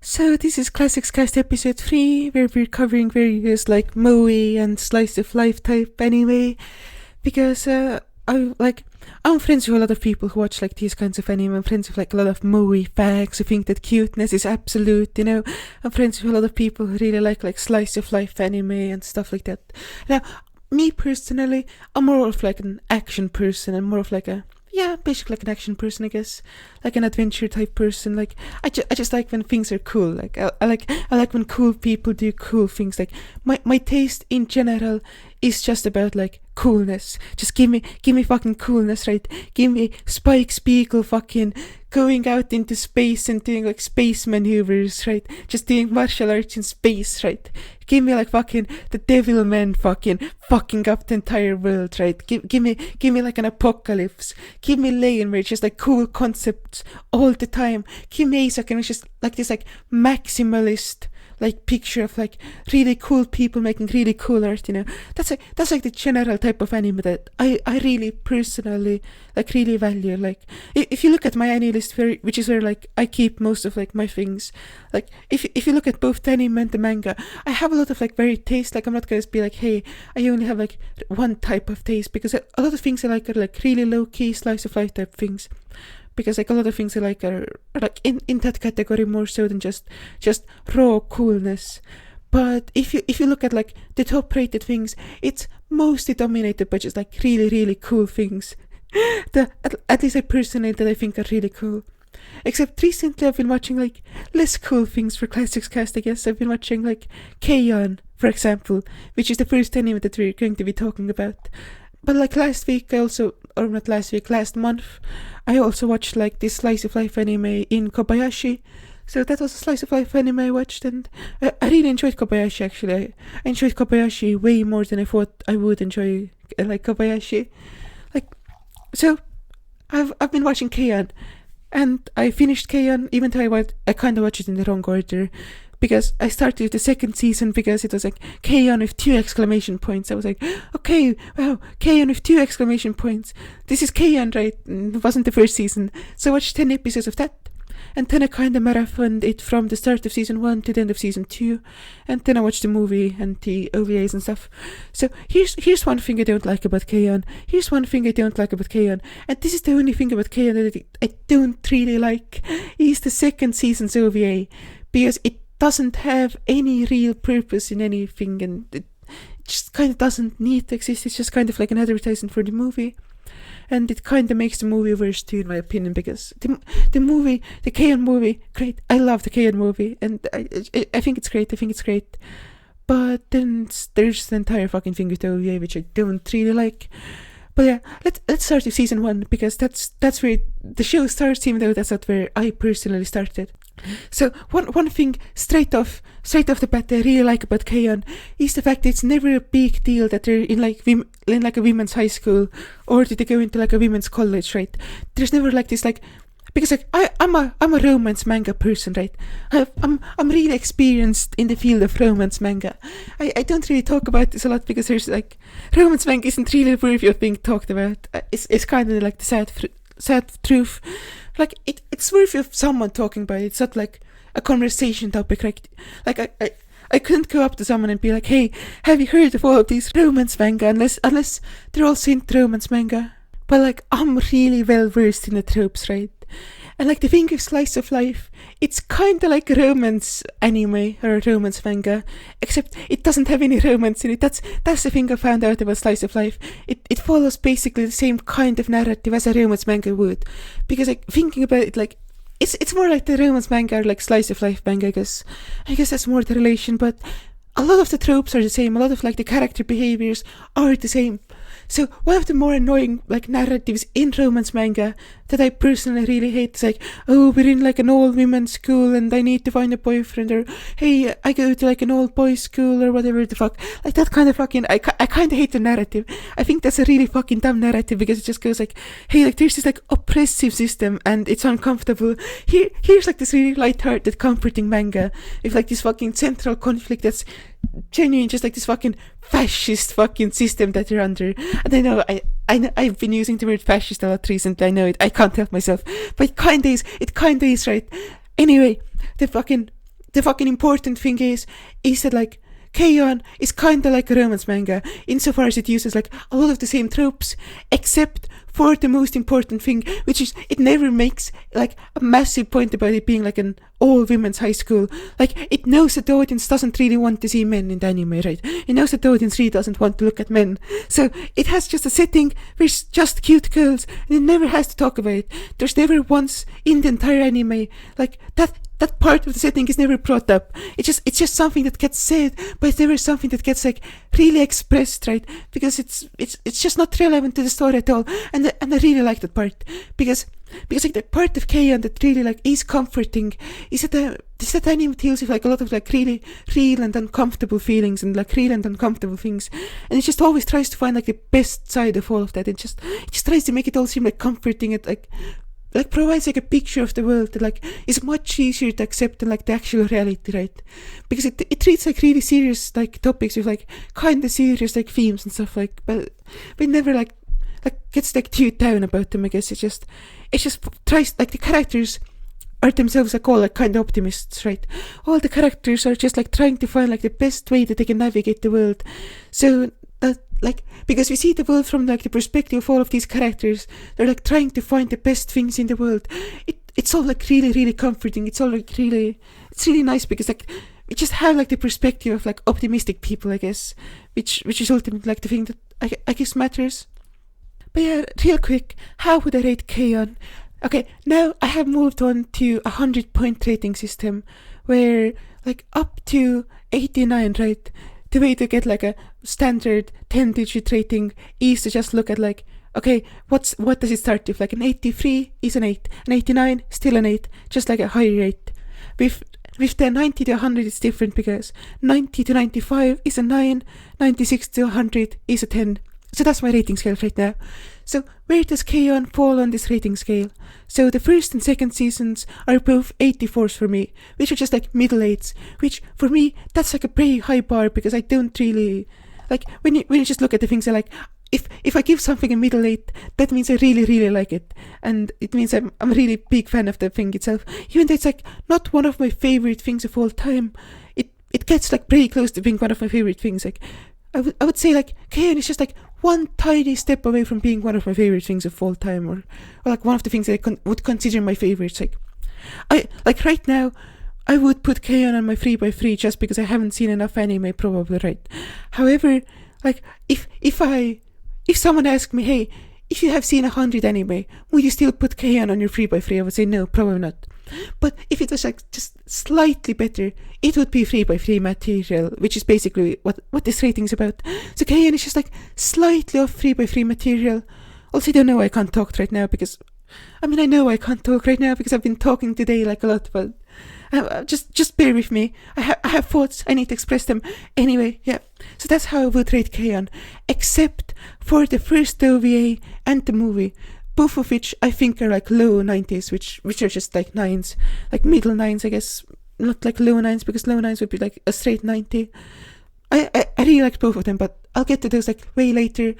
So this is Classics Cast episode 3, where we're covering various like moe and slice of life type anime, because I'm friends with a lot of people who watch like these kinds of anime. I'm friends with like a lot of moe fags who think that cuteness is absolute, I'm friends with a lot of people who really like slice of life anime and stuff like that. Now, me personally, I'm more of like an action person and more of like basically like an action person, I guess, like an adventure type person. Like I just like when things are cool. Like I like when cool people do cool things. Like my taste in general is just about like coolness. Just give me fucking coolness, right? Give me Spike Spiegel fucking going out into space and doing like space maneuvers, right? Just doing martial arts in space, right? Give me like fucking the devil man fucking up the entire world, right? Give me like an apocalypse. Give me Leon where it's just like cool concepts all the time. Give me Isaac and it's just like this like maximalist like picture of like really cool people making really cool art, That's like the general type of anime that I really personally like really value. Like if you look at my anime list, which is where like I keep most of like my things, like if you look at both the anime and the manga, I have a lot of like varied taste. Like I'm not gonna be like, hey, I only have like one type of taste, because a lot of things I like are like really low key slice of life type things. Because like a lot of things I like are like in that category more so than just raw coolness. But if you look at like the top rated things, it's mostly dominated by just like really cool things. At least I personally that I think are really cool. Except recently I've been watching like less cool things for Classics Cast, I guess. I've been watching like K-On!, for example, which is the first anime that we're going to be talking about. But like last month, I also watched like this slice of life anime in Kobayashi. So that was a slice of life anime I watched, and I really enjoyed Kobayashi. Actually, I enjoyed Kobayashi way more than I thought I would enjoy like Kobayashi. Like, so I've been watching K-On!, and I finished K-On!, even though I kind of watched it in the wrong order. Because I started the second season because it was like K-On! With 2 exclamation points. I was like, okay, wow, K-On! With 2 exclamation points. This is K-On!, right? It wasn't the first season. So I watched 10 episodes of that. And then I kind of marathoned it from the start of season 1 to the end of season 2. And then I watched the movie and the OVAs and stuff. So here's one thing I don't like about K-On!. Here's one thing I don't like about K-On!. And this is the only thing about K-On! that I don't really like. Is the second season's OVA. Because it doesn't have any real purpose in anything, and it just kind of doesn't need to exist. It's just kind of like an advertisement for the movie, and it kind of makes the movie worse too, in my opinion, because the K-On! Movie, great. I love the K-On! Movie, and I think it's great. But then there's the entire fucking thing with the OVA, which I don't really like. But yeah, let's start with season 1, because that's where the show starts, even though that's not where I personally started. So one thing straight off the bat that I really like about K-On! Is the fact that it's never a big deal that they're in like a women's high school, or did they go into like a women's college, right? There's never like this like, because like I'm a romance manga person, right? I'm really experienced in the field of romance manga. I don't really talk about this a lot because there's like romance manga isn't really worthy of being talked about. It's kind of like the sad truth. Like it's worthy of someone talking about it. It's not like a conversation topic, right? Like I couldn't go up to someone and be like, hey, have you heard of all of these romance manga? Unless they're all into romance manga. But like I'm really well versed in the tropes, right? And like the thing with slice of life, it's kind of like a romance anime or a romance manga, except it doesn't have any romance in it. That's the thing I found out about slice of life. It follows basically the same kind of narrative as a romance manga would, because like thinking about it, like it's more like the romance manga or like slice of life manga. I guess that's more the relation, but a lot of the tropes are the same. A lot of like the character behaviors are the same. So one of the more annoying like narratives in romance manga that I personally really hate is like, oh, we're in like an all women's school and I need to find a boyfriend, or hey, I go to like an all boys school, or whatever the fuck. Like that kind of fucking, I kind of hate the narrative. I think that's a really fucking dumb narrative, because it just goes like, hey, like there's this like oppressive system and it's uncomfortable. Here's like this really lighthearted, comforting manga with like this fucking central conflict that's genuine, just like this fucking fascist fucking system that you're under. And I know I've been using the word fascist a lot recently. I know it. I can't help myself, but it kind of is, right? Anyway, the fucking the fucking important thing is that like K-On! Is kinda like a romance manga, insofar as it uses like a lot of the same tropes, except for the most important thing, which is it never makes like a massive point about it being like an all-women's high school. Like, it knows that the audience doesn't really want to see men in the anime, right? It knows that the audience really doesn't want to look at men. So it has just a setting with just cute girls, and it never has to talk about it. There's never once in the entire anime, like, that part of the setting is never brought up. It's just something that gets said, but it's never something that gets like really expressed, right? Because it's just not relevant to the story at all. And I really like that part because like the part of K-On! That really like is comforting is that anime deals with like a lot of like really real and uncomfortable feelings and like real and uncomfortable things, and it just always tries to find like the best side of all of that. It just tries to make it all seem like comforting. It like provides like a picture of the world that like is much easier to accept than like the actual reality, right? Because it treats like really serious like topics with like kind of serious like themes and stuff, like, but it never like gets like too down about them. I guess it just tries, like, the characters are themselves like all like kind of optimists, right? All the characters are just like trying to find like the best way that they can navigate the world. So that, like, because we see the world from like the perspective of all of these characters, they're like trying to find the best things in the world. It's all like really, really comforting. It's all like it's really nice because like we just have like the perspective of like optimistic people, I guess, which is ultimately like the thing that I guess matters. But yeah, real quick, how would I rate K-On! Okay, now I have moved on to 100-point rating system, where like up to 89, right? The way to get like a standard 10-digit rating is to just look at like, okay, what does it start with? Like an 83 is an 8, an 89 still an 8, just like a higher rate. With the 90 to 100 it's different, because 90 to 95 is a 9, 96 to 100 is a 10. So that's my rating scale right now. So where does K-On! Fall on this rating scale? So the first and second seasons are both 84s for me, which are just like middle 8s, which for me, that's like a pretty high bar, because I don't really, like, when you just look at the things I like, if I give something a middle 8, that means I really, really like it. And it means I'm a really big fan of the thing itself. Even though it's like not one of my favorite things of all time, it gets like pretty close to being one of my favorite things. Like, I would say like K-On! Is just like one tiny step away from being one of my favorite things of all time, or like one of the things that I would consider my favorites. Like, I like right now, I would put K-On! My 3x3 just because I haven't seen enough anime, probably, right? However, like if someone asked me, hey, if you have seen 100 anime, would you still put K-On! Your 3x3? I would say no, probably not. But if it was like just slightly better, it would be 3x3 material, which is basically what this rating is about. So K-On! Is just like slightly off 3x3 material. Also, I don't know why I can't talk right now, because I know I can't talk right now because I've been talking today like a lot, but just bear with me. I have thoughts, I need to express them. Anyway, yeah. So that's how I would rate K-On!, except for the first OVA and the movie, both of which I think are like low 90s, which are just like 9s, like middle 9s, I guess. Not like low 9s, because low 9s would be like a straight 90. I really liked both of them, but I'll get to those like way later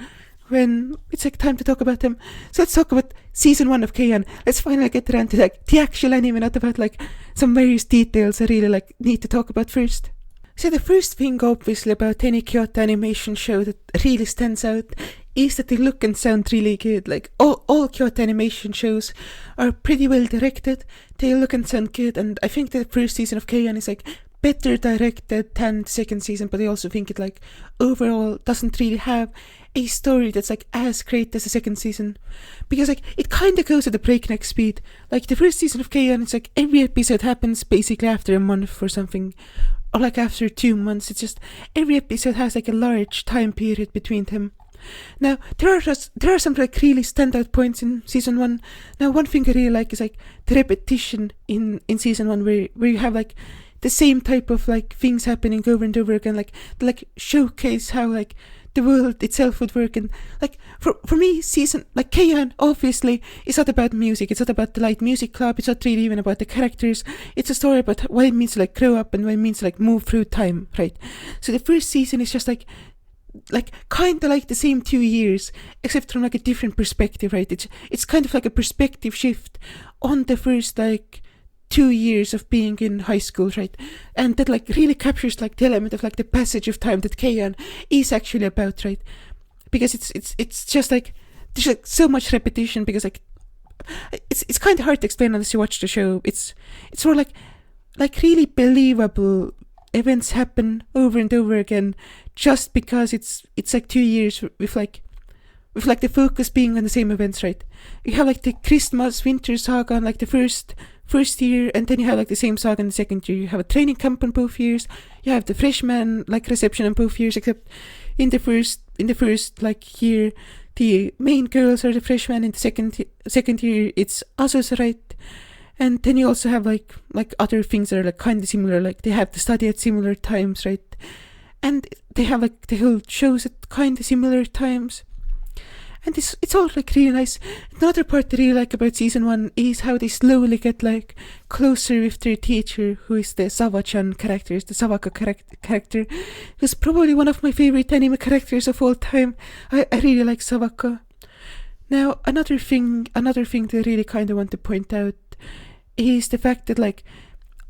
when it's like time to talk about them. So let's talk about season 1 of K-On! Let's finally get around to like the actual anime, not about like some various details I really like need to talk about first. So the first thing obviously about any Kyoto animation show that really stands out is that they look and sound really good. Like all Kyoto animation shows are pretty well directed, they look and sound good, and I think the first season of K-On! Is like better directed than the second season, but I also think it like overall doesn't really have a story that's like as great as the second season, because like it kind of goes at a breakneck speed. Like the first season of K-On! It's like every episode happens basically after a month or something, or like after 2 months. It's just every episode has like a large time period between them. Now there are some like really standout points in season 1. Now one thing I really like is like the repetition in season 1, where you have like the same type of like things happening over and over again, like showcase how like the world itself would work. And like for me, season like K-On! Obviously is not about music, it's not about the light music club, it's not really even about the characters. It's a story about what it means to like grow up and what it means to like move through time, right? So the first season is just like kind of like the same 2 years, except from like a different perspective, right? It's kind of like a perspective shift on the first like 2 years of being in high school, right? And that like really captures like the element of like the passage of time that Keion is actually about, right? Because it's just like there's like so much repetition, because like it's kind of hard to explain unless you watch the show. It's more like really believable events happen over and over again, just because it's like 2 years with like the focus being on the same events, right? You have like the Christmas winter saga on like the first year, and then you have like the same saga in the second year. You have a training camp on both years. You have the freshman like reception on both years, except in the first like year, the main girls are the freshmen. In the second year, it's Asus, right? And then you also have like other things that are like kind of similar, like they have to study at similar times, right? And they have like the whole shows at kind of similar times. And it's all like really nice. Another part I really like about season 1 is how they slowly get like closer with their teacher, who is the Sawa-chan character, the Sawaka character, who's probably one of my favorite anime characters of all time. I really like Sawaka. Now, another thing that I really kind of want to point out is the fact that like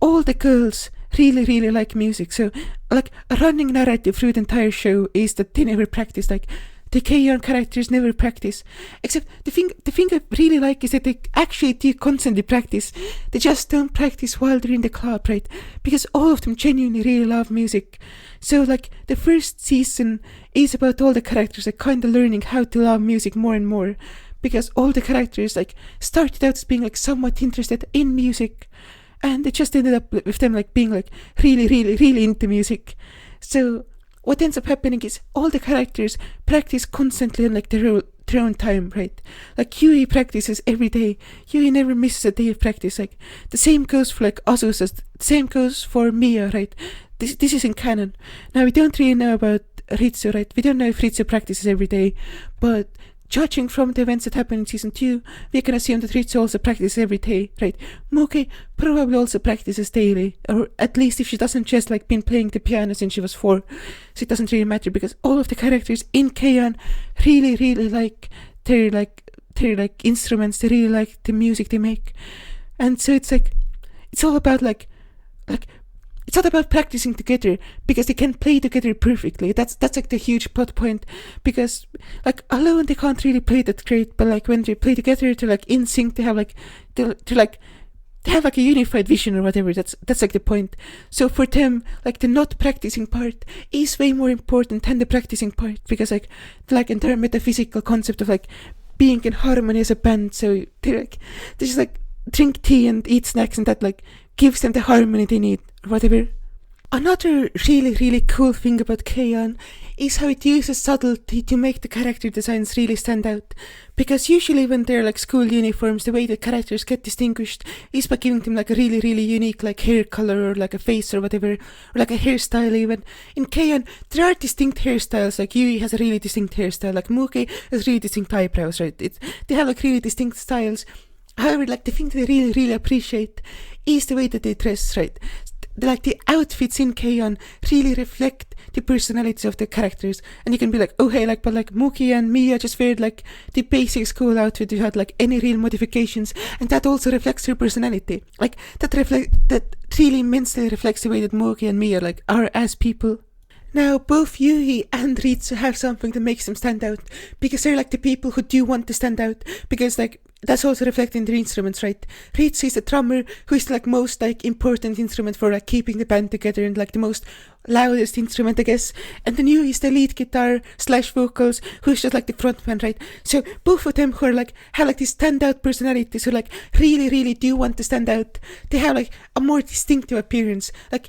all the girls really, really like music. So like a running narrative through the entire show is that they never practice. Like the Keion characters never practice. Except the thing I really like is that they actually do constantly practice. They just don't practice while they're in the club, right? Because all of them genuinely really love music. So like the first season is about all the characters like kind of learning how to love music more and more. Because all the characters like started out as being like somewhat interested in music, and it just ended up with them like being like really, really, really into music. So what ends up happening is all the characters practice constantly in like their own time, right? Like Yui practices every day. Yui never misses a day of practice. Like the same goes for like Asus, the same goes for Mia, right? This is in canon. Now we don't really know about Ritsu, right? We don't know if Ritsu practices every day, but judging from the events that happen in season 2, we can assume that Ritsu also practices every day, right? Moke probably also practices daily, or at least if she doesn't just like been playing the piano since she was 4, so it doesn't really matter, because all of the characters in Keion really, really like their instruments. They really like the music they make, and so it's all about like it's not about practicing together, because they can play together perfectly. That's like the huge plot point, because like alone they can't really play that great, but like when they play together, they're like in sync. They have like they have like a unified vision or whatever. That's like the point. So for them, like the not practicing part is way more important than the practicing part, because like entire metaphysical concept of like being in harmony as a band. So they just like drink tea and eat snacks, and that like gives them the harmony they need, or whatever. Another really, really cool thing about Keion is how it uses subtlety to make the character designs really stand out. Because usually when they're like school uniforms, the way the characters get distinguished is by giving them like a really, really unique like hair color, or like a face or whatever, or like a hairstyle even. In Keion, there are distinct hairstyles. Like Yui has a really distinct hairstyle, like Muke has really distinct eyebrows, right? They have like really distinct styles. However, like the thing that I really, really appreciate is the way that they dress, right? Like the outfits in Keion really reflect the personalities of the characters, and you can be like, oh hey, like, but like Muki and Mia just wear like the basic school outfit without like any real modifications, and that also reflects her personality. Like that really immensely reflects the way that Muki and Mia like are as people. Now, both Yui and Ritsu have something that makes them stand out, because they're like the people who do want to stand out, because like that's also reflected in their instruments, right? Ritsu is the drummer, who is the like most like important instrument for like keeping the band together, and like the most loudest instrument, I guess. And then Yui is the lead guitar / vocals, who's just like the frontman, right? So both of them who are like have like these standout personalities, who like really, really do want to stand out. They have like a more distinctive appearance. Like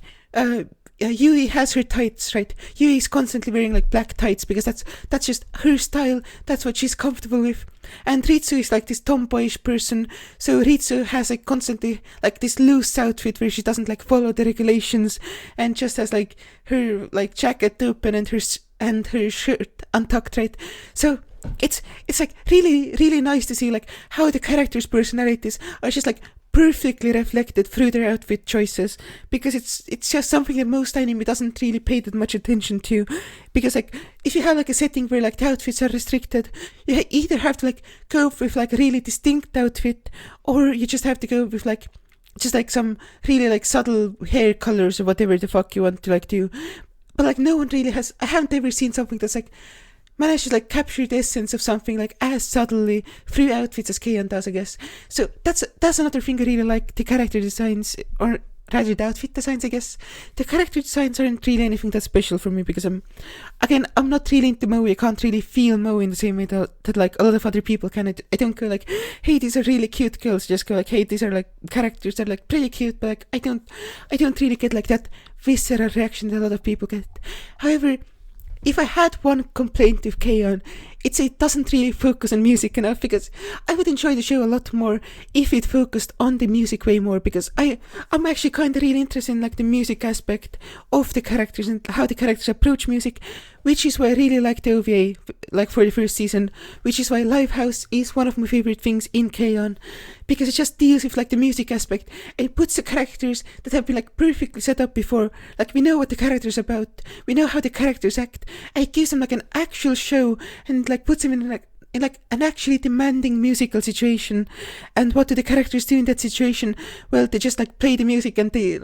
Yui has her tights, right? Yui is constantly wearing like black tights, because that's just her style. That's what she's comfortable with. And Ritsu is like this tomboyish person, so Ritsu has like constantly like this loose outfit where she doesn't like follow the regulations, and just has like her like jacket open and her shirt untucked, right? So it's like really, really nice to see like how the characters' personalities are just like perfectly reflected through their outfit choices, because it's just something that most anime doesn't really pay that much attention to. Because like if you have like a setting where like the outfits are restricted, you either have to like go with like a really distinct outfit, or you just have to go with like just like some really like subtle hair colors or whatever the fuck you want to like do. But like no one really has, I haven't ever seen something that's like managed to like capture the essence of something like as subtly through outfits as Keion does, I guess. So that's another thing I really like, the character designs, or rather the outfit designs, I guess. The character designs aren't really anything that special for me because I'm not really into Moe. I can't really feel Moe in the same way that like a lot of other people can. I don't go like, hey, these are really cute girls. I just go like, hey, these are like characters that are like pretty cute, but like I don't really get like that visceral reaction that a lot of people get. However, if I had one complaint with Keion, it's it doesn't really focus on music enough, because I would enjoy the show a lot more if it focused on the music way more, because I'm actually kind of really interested in like the music aspect of the characters and how the characters approach music, which is why I really like the OVA like for the first season, which is why Livehouse is one of my favorite things in Keion, because it just deals with like the music aspect and it puts the characters that have been like perfectly set up before, like we know what the character's about, we know how the characters act, and it gives them like an actual show and like puts them in like an actually demanding musical situation. And what do the characters do in that situation? Well, they just like play the music, and they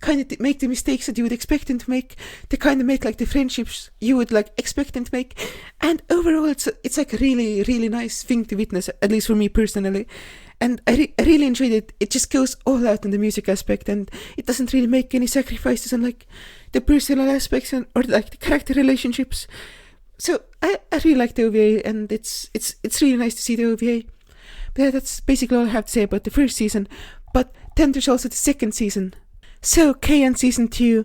kind of make the mistakes that you would expect them to make. They kind of make like the friendships you would like expect them to make. And overall, it's like a really, really nice thing to witness, at least for me personally. And I really enjoyed it. It just goes all out in the music aspect, and it doesn't really make any sacrifices on like the personal aspects or like the character relationships. So I really like the OVA, and it's really nice to see the OVA. But yeah, that's basically all I have to say about the first season. But then there's also the second season. So Keion season 2.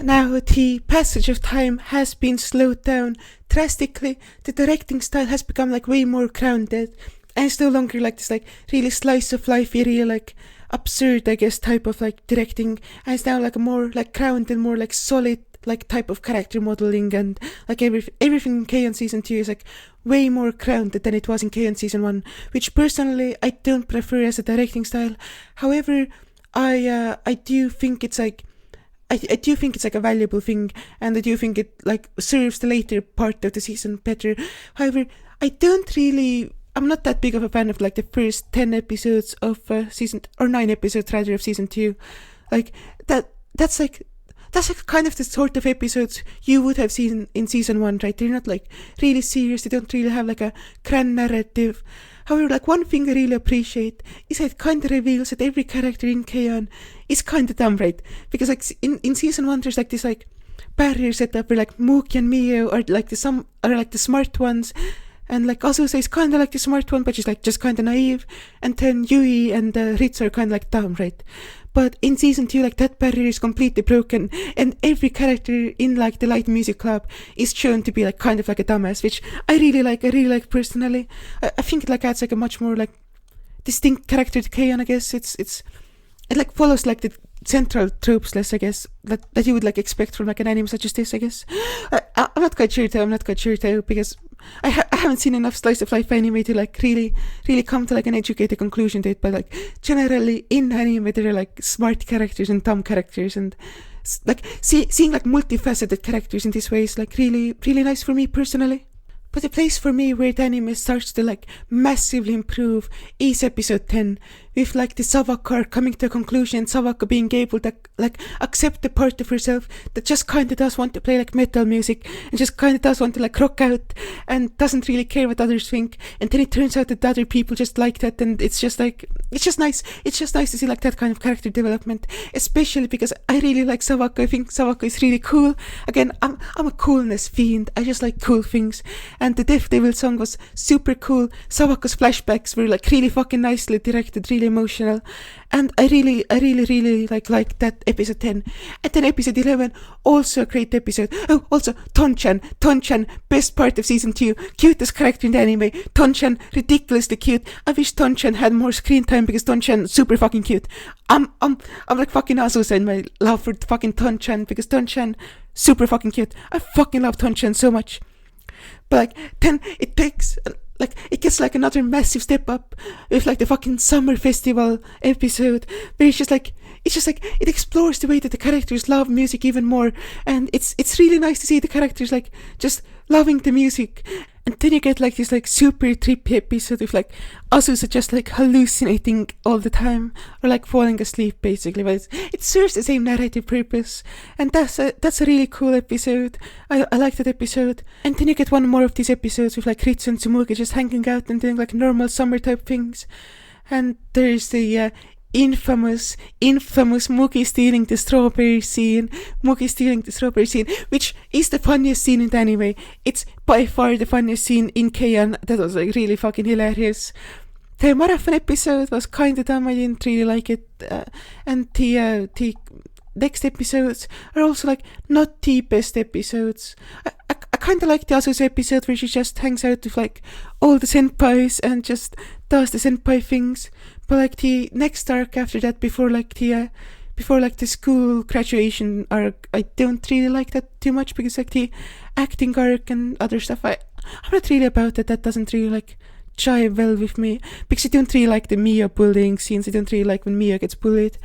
Now the passage of time has been slowed down drastically. The directing style has become like way more grounded, and it's no longer like this like really slice of life area, like absurd, I guess, type of like directing. And it's now like a more like grounded, more like solid like type of character modeling, and like everything in Keion season 2 is like way more grounded than it was in Keion season 1, which personally I don't prefer as a directing style. However, I do think it's like I do think it's like a valuable thing, and I do think it like serves the later part of the season better. However, I'm not that big of a fan of like the first 10 episodes of season, or 9 episodes rather, of season 2. Like that's like kind of the sort of episodes you would have seen in season 1, right? They're not like really serious, they don't really have like a grand narrative. However, like one thing I really appreciate is that it kind of reveals that every character in Keion is kind of dumb, right? Because like in season 1 there's like this like barrier set up where like Mookie and Mio are like the smart ones, and like Azusa is kind of like the smart one, but she's like just kind of naive, and then Yui and Ritsu are kind of like dumb, right? But in season 2, like that barrier is completely broken, and every character in like the Light Music Club is shown to be like kind of like a dumbass, which I really like personally. I think it like adds like a much more like distinct character to Keion, I guess. It like follows like the central tropes less, I guess, that you would like expect from like an anime such as this, I guess. I'm not quite sure though, because I haven't seen enough slice of life anime to like really come to like an educated conclusion to it. But like generally in anime there are like smart characters and dumb characters, and like seeing like multifaceted characters in this way is like really nice for me personally. But the place for me where the anime starts to like massively improve is episode 10, with like the Sawako arc coming to a conclusion, Sawako being able to like accept the part of herself that just kind of does want to play like metal music and just kind of does want to like rock out and doesn't really care what others think. And then it turns out that other people just like that, and it's just nice to see like that kind of character development, especially because I really like Sawako. I think Sawako is really cool. Again, I'm a coolness fiend. I just like cool things. And the Death Devil song was super cool. Sawako's flashbacks were like really fucking nicely directed, really emotional, and I really like that episode 10. And then episode 11, also a great episode. Oh, also Tonchan, best part of season 2, cutest character in the anime. Tonchan, ridiculously cute. I wish Tonchan had more screen time, because Tonchan super fucking cute. I'm like fucking Azusa in my love for fucking Tonchan, because Tonchan super fucking cute. I fucking love Tonchan so much. But like then it takes like it gets like another massive step up with like the fucking summer festival episode, where it's just like it's just like it explores the way that the characters love music even more, and it's really nice to see the characters like just loving the music. And then you get like this like super trippy episode of like Azusa just like hallucinating all the time or like falling asleep basically, but it serves the same narrative purpose, and that's a really cool episode. I like that episode. And then you get one more of these episodes with like Ritsu and Tsumugi just hanging out and doing like normal summer type things. And there's the infamous Mugi stealing the strawberry scene, which is the funniest scene in the anime. It's by far the funniest scene in Keion. That was like really fucking hilarious. The marathon episode was kinda dumb, I didn't really like it, and the next episodes are also like not the best episodes. I kinda like the Asu's episode where she just hangs out with like all the senpais and just does the senpai things. But like the next arc after that, before like the school graduation arc, I don't really like that too much, because like the acting arc and other stuff, I'm not really about it. That doesn't really like jive well with me, because I don't really like the Mia bullying scenes. I don't really like when Mia gets bullied.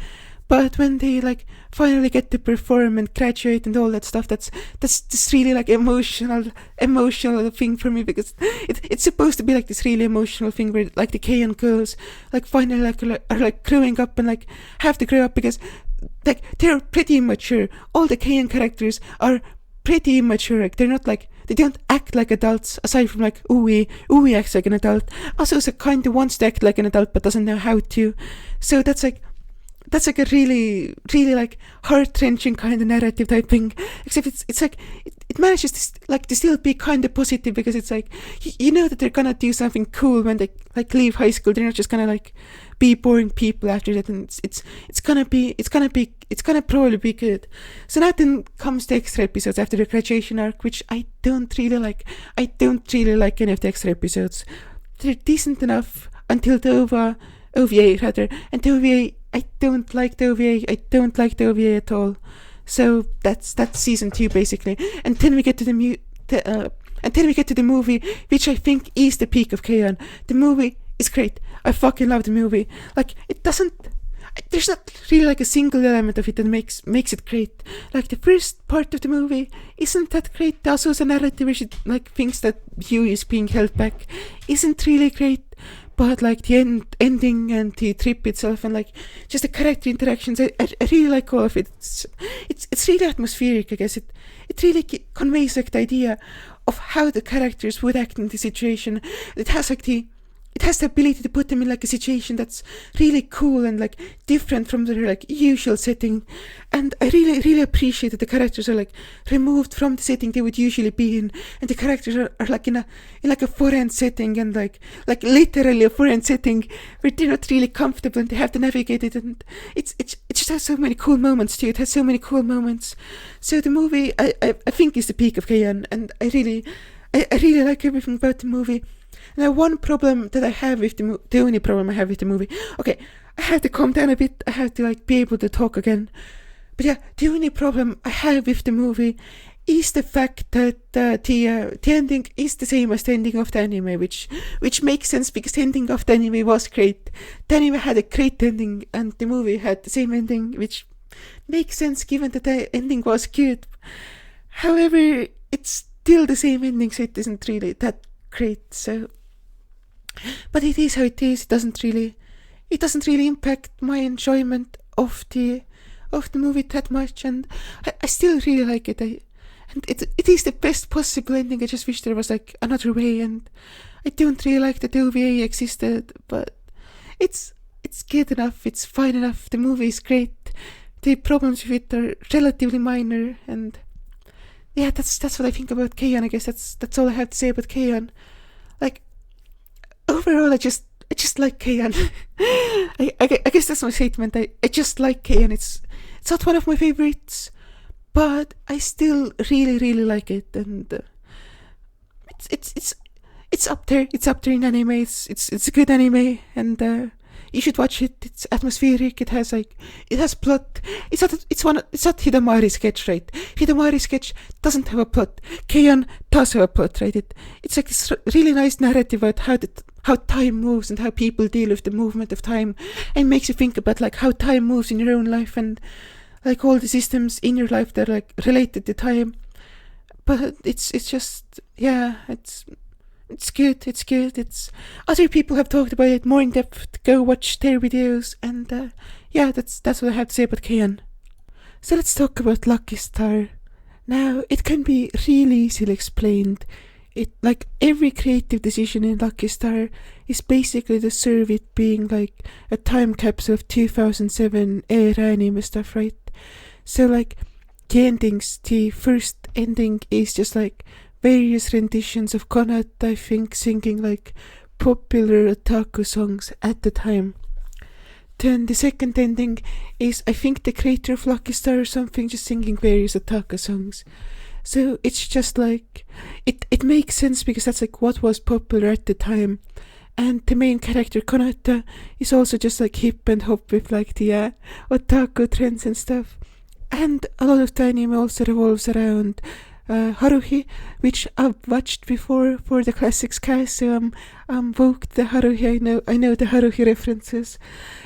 But when they like finally get to perform and graduate and all that stuff, that's just really like emotional thing for me, because it's supposed to be like this really emotional thing where like the Keion girls like finally are like growing up and like have to grow up, because like they're pretty immature. All the Keion characters are pretty immature. Like they're not like, they don't act like adults, aside from like Ui acts like an adult. Also, kind of wants to act like an adult but doesn't know how to. So that's like a really, really like heart-wrenching kind of narrative type thing. Except it's like it manages to still be kind of positive, because it's like you know that they're gonna do something cool when they like leave high school. They're not just gonna like be boring people after that, and it's gonna probably be good. So now then comes the extra episodes after the graduation arc, which I don't really like. I don't really like any of the extra episodes. They're decent enough until the OVA rather, and the OVA, I don't like the OVA at all. So that's season 2 basically. And then we get to the movie, which I think is the peak of Keion. The movie is great. I fucking love the movie. Like there's not really like a single element of it that makes it great. Like the first part of the movie isn't that great. There's also a narrative where she like thinks that Yui is being held back isn't really great. But like the ending and the trip itself and like just the character interactions, I really like all of it. It's really atmospheric, I guess. It really conveys like the idea of how the characters would act in the situation. It has the ability to put them in like a situation that's really cool and like different from their like usual setting. And I really, really appreciate that the characters are like removed from the setting they would usually be in, and the characters are like in like a foreign setting, and like literally a foreign setting where they're not really comfortable and they have to navigate it. And it just has so many cool moments too. It has so many cool moments. So the movie I think is the peak of Keion, and I really like everything about the movie. Now, one problem that I have with the only problem I have with the movie, okay, I have to calm down a bit, I have to like be able to talk again, but yeah, the only problem I have with the movie is the fact that the ending is the same as the ending of the anime, which makes sense, because the ending of the anime was great. The anime had a great ending, and the movie had the same ending, which makes sense given that the ending was good. However, it's still the same ending, so it isn't really that great. So, but it is how it is. It doesn't really impact my enjoyment of the movie that much, and I still really like it. And it is the best possible ending. I just wish there was like another way, and I don't really like that the OVA existed, but it's good enough. It's fine enough. The movie is great. The problems with it are relatively minor, and yeah, that's what I think about Keion. I guess that's all I have to say about Keion. Like, overall, I just like Keion. I guess that's my statement. I just like Keion. It's not one of my favorites, but I still really, really like it, and it's up there. It's up there in anime. It's a good anime, and you should watch it. It's atmospheric. It has plot. It's not Hidamari Sketch, right? Hidamari Sketch doesn't have a plot. Keion does have a plot, right? It's like this really nice narrative about how time moves and how people deal with the movement of time, and makes you think about like how time moves in your own life and like all the systems in your life that are like related to time. But it's just, yeah, it's good. It's other people have talked about it more in depth. Go watch their videos, and yeah, that's what I have to say about Kian. So let's talk about Lucky Star. Now, it can be really easily explained. It like every creative decision in Lucky Star is basically to serve it being like a time capsule of 2007 era anime stuff, right? So like the first ending is just like various renditions of Konat, I think, singing like popular otaku songs at the time. Then the second ending is, I think, the creator of Lucky Star or something, just singing various otaku songs. So it's just like, it makes sense because that's like what was popular at the time. And the main character, Konata, is also just like hip and hop with like the otaku trends and stuff. And a lot of the anime also revolves around Haruhi, which I've watched before for the classics cast, so I'm woke the Haruhi. I know the Haruhi references.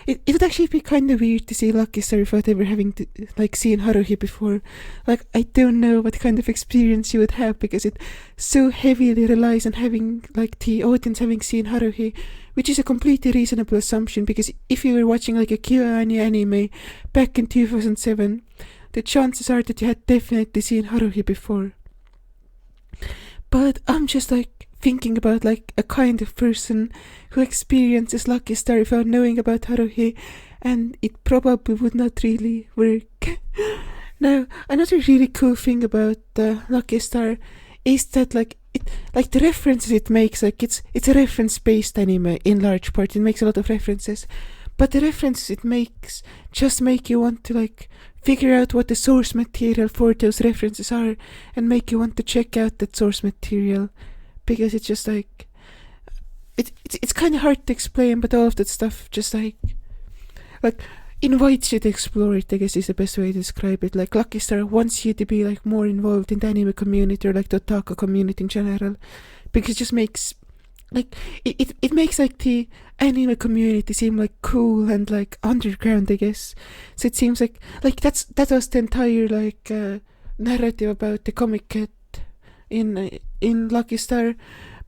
It would actually be kind of weird to see Lucky Star without ever having to, like, seen Haruhi before. Like, I don't know what kind of experience you would have, because it so heavily relies on having, like, the audience having seen Haruhi, which is a completely reasonable assumption, because if you were watching like a KyoAni anime back in 2007, the chances are that you had definitely seen Haruhi before. But I'm just like thinking about like a kind of person who experiences Lucky Star without knowing about Haruhi, and it probably would not really work. Now, another really cool thing about Lucky Star is that like the references it makes, like it's a reference-based anime in large part. It makes a lot of references, but the references it makes just make you want to like figure out what the source material for those references are, and make you want to check out that source material, because it's just like it's kind of hard to explain, but all of that stuff just like invites you to explore it, I guess, is the best way to describe it. Like Lucky Star wants you to be like more involved in the anime community, or like the otaku community in general, because it just makes like it makes like the anime community seem like cool and like underground, I guess. So it seems like that was the entire like narrative about the Comic Cat in Lucky Star,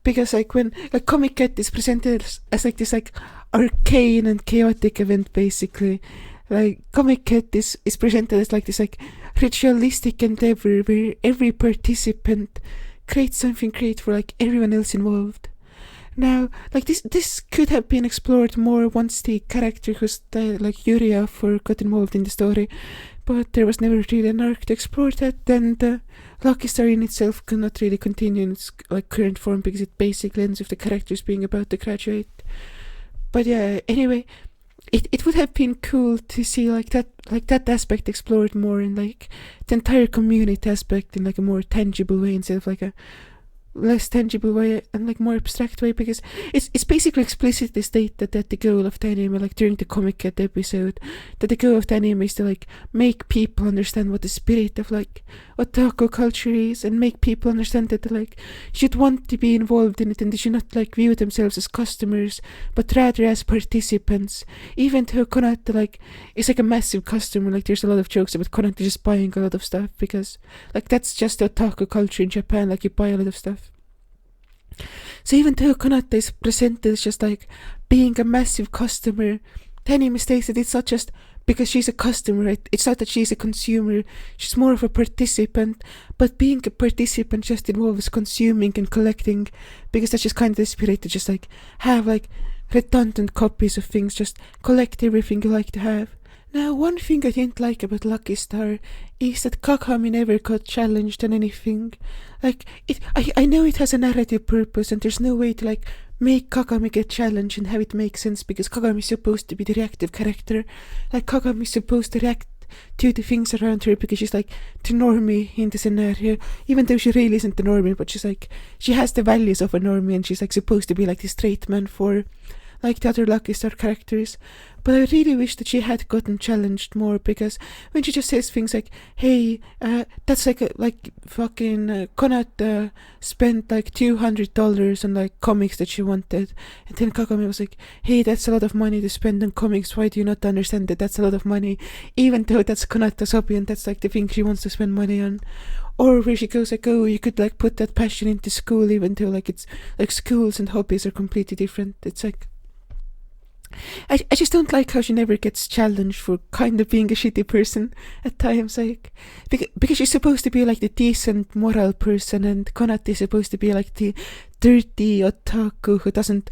because like when like Comic Cat is presented as like this like arcane and chaotic event, basically, like Comic Cat is presented as like this like ritualistic endeavor where every participant creates something great for like everyone else involved. Now, like this could have been explored more once the character who's like Yuria got involved in the story, but there was never really an arc to explore that. And the Lucky Star in itself could not really continue in its like current form, because it basically ends with the characters being about to graduate. But yeah, anyway, it would have been cool to see like that aspect explored more, in like the entire community aspect in like a more tangible way, instead of like a less tangible way and like more abstract way, because it's basically explicitly stated that the goal of the anime, like during the Comic Cat episode, that the goal of the anime is to like make people understand what the spirit of like otaku culture is, and make people understand that they like should want to be involved in it, and they should not like view themselves as customers, but rather as participants. Even though Konata like is like a massive customer, like there's a lot of jokes about Konata just buying a lot of stuff, because like that's just the otaku culture in Japan, like you buy a lot of stuff. So even though Konata is presented as just like being a massive customer, the anime states that it's not just because she's a customer, right? It's not that she's a consumer, she's more of a participant, but being a participant just involves consuming and collecting, because that's just kind of the spirit to just like have like redundant copies of things, just collect everything you like to have. Now, one thing I didn't like about Lucky Star is that Kagami never got challenged on anything. Like, I know it has a narrative purpose, and there's no way to, like, make Kagami get challenged and have it make sense, because Kagami is supposed to be the reactive character. Like, Kagami is supposed to react to the things around her, because she's, like, the normie in the scenario, even though she really isn't the normie, but she's, like, she has the values of a normie, and she's, like, supposed to be, like, the straight man for like the other Lucky Star characters. But I really wish that she had gotten challenged more, because when she just says things like, hey, that's like fucking Konata spent like $200 on like comics that she wanted. And then Kagami was like, hey, that's a lot of money to spend on comics. Why do you not understand that that's a lot of money? Even though that's Konata's hobby and that's like the thing she wants to spend money on. Or where she goes like, oh, you could like put that passion into school, even though like it's like schools and hobbies are completely different. It's like, I just don't like how she never gets challenged for kind of being a shitty person at times, like, because she's supposed to be like the decent moral person, and Konate is supposed to be like the dirty otaku who doesn't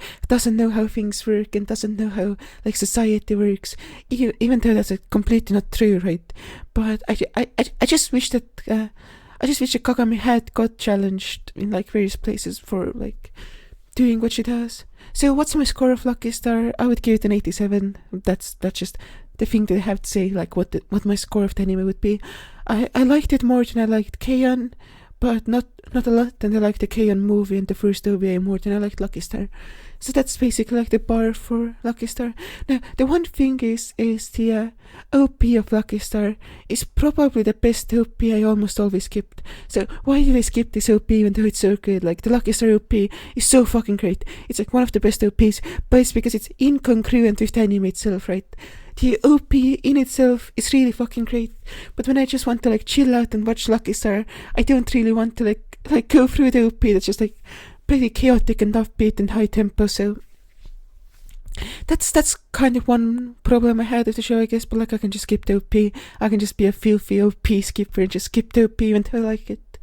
know how things work and doesn't know how like society works, even though that's completely not true, right? But I just wish that Kagami had got challenged in like various places for like doing what she does. So what's my score of Lucky Star? I would give it an 87. That's just the thing that I have to say, like what my score of the anime would be. I liked it more than I liked Keion, but not a lot. And I liked the Keion movie and the first OVA more than I liked Lucky Star. So that's basically like the bar for Lucky Star. Now, the one thing is the OP of Lucky Star is probably the best OP I almost always skipped. So why did I skip this OP even though it's so good? Like, the Lucky Star OP is so fucking great. It's like one of the best OPs, but it's because it's incongruent with the anime itself, right? The OP in itself is really fucking great, but when I just want to like chill out and watch Lucky Star, I don't really want to like go through the OP that's just like pretty chaotic and offbeat and high tempo. So that's kind of one problem I had with the show, I guess. But like, I can just skip the OP. I can just be a filthy OP skipper and just skip the OP even though I like it.